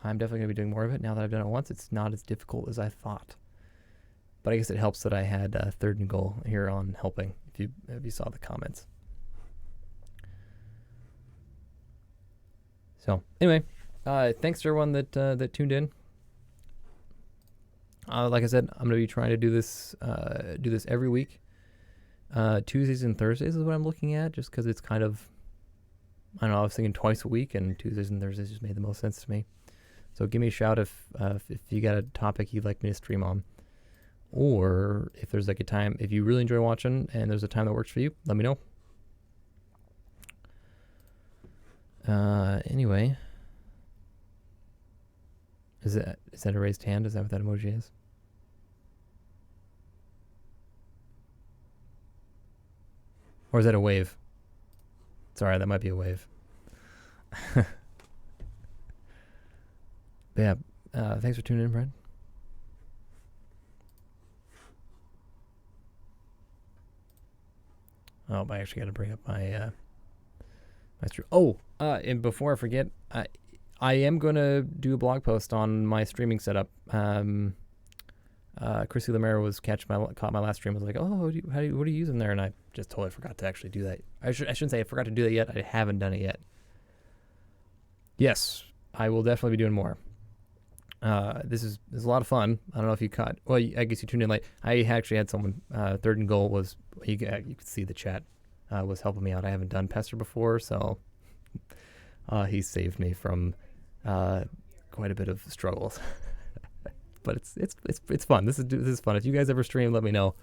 I'm definitely going to be doing more of it now that I've done it once. It's not as difficult as I thought. But I guess it helps that I had third and goal here on helping, if you saw the comments. So anyway, thanks to everyone that tuned in. Like I said, I'm going to be trying to do this every week. Tuesdays and Thursdays is what I'm looking at, just because it's kind of, I don't know, I was thinking twice a week, and Tuesdays and Thursdays just made the most sense to me. So give me a shout if you got a topic you'd like me to stream on. Or if there's like a time, if you really enjoy watching and there's a time that works for you, let me know. Anyway, is that a raised hand? Is that what that emoji is? Or is that a wave? Sorry, that might be a wave. But yeah, thanks for tuning in, Brad. Oh, I actually got to bring up my stream. Oh, and before I forget, I am going to do a blog post on my streaming setup. Chrissy Lemare caught my last stream. Was like, oh, what are you using there? And I just totally forgot to actually do that. I shouldn't say I forgot to do that yet. I haven't done it yet. Yes, I will definitely be doing more. This is a lot of fun. I don't know if you caught. Well, I guess you tuned in late. I actually had someone. Third and goal was you could see the chat was helping me out. I haven't done Pester before, so he saved me from quite a bit of struggles. But it's fun. This is fun. If you guys ever stream, let me know,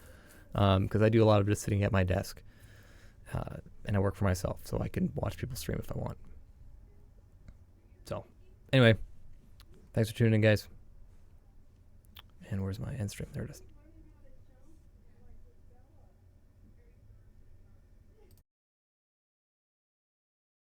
because I do a lot of just sitting at my desk, and I work for myself, so I can watch people stream if I want. So, anyway. Thanks for tuning in, guys. And where's my end stream? There it is.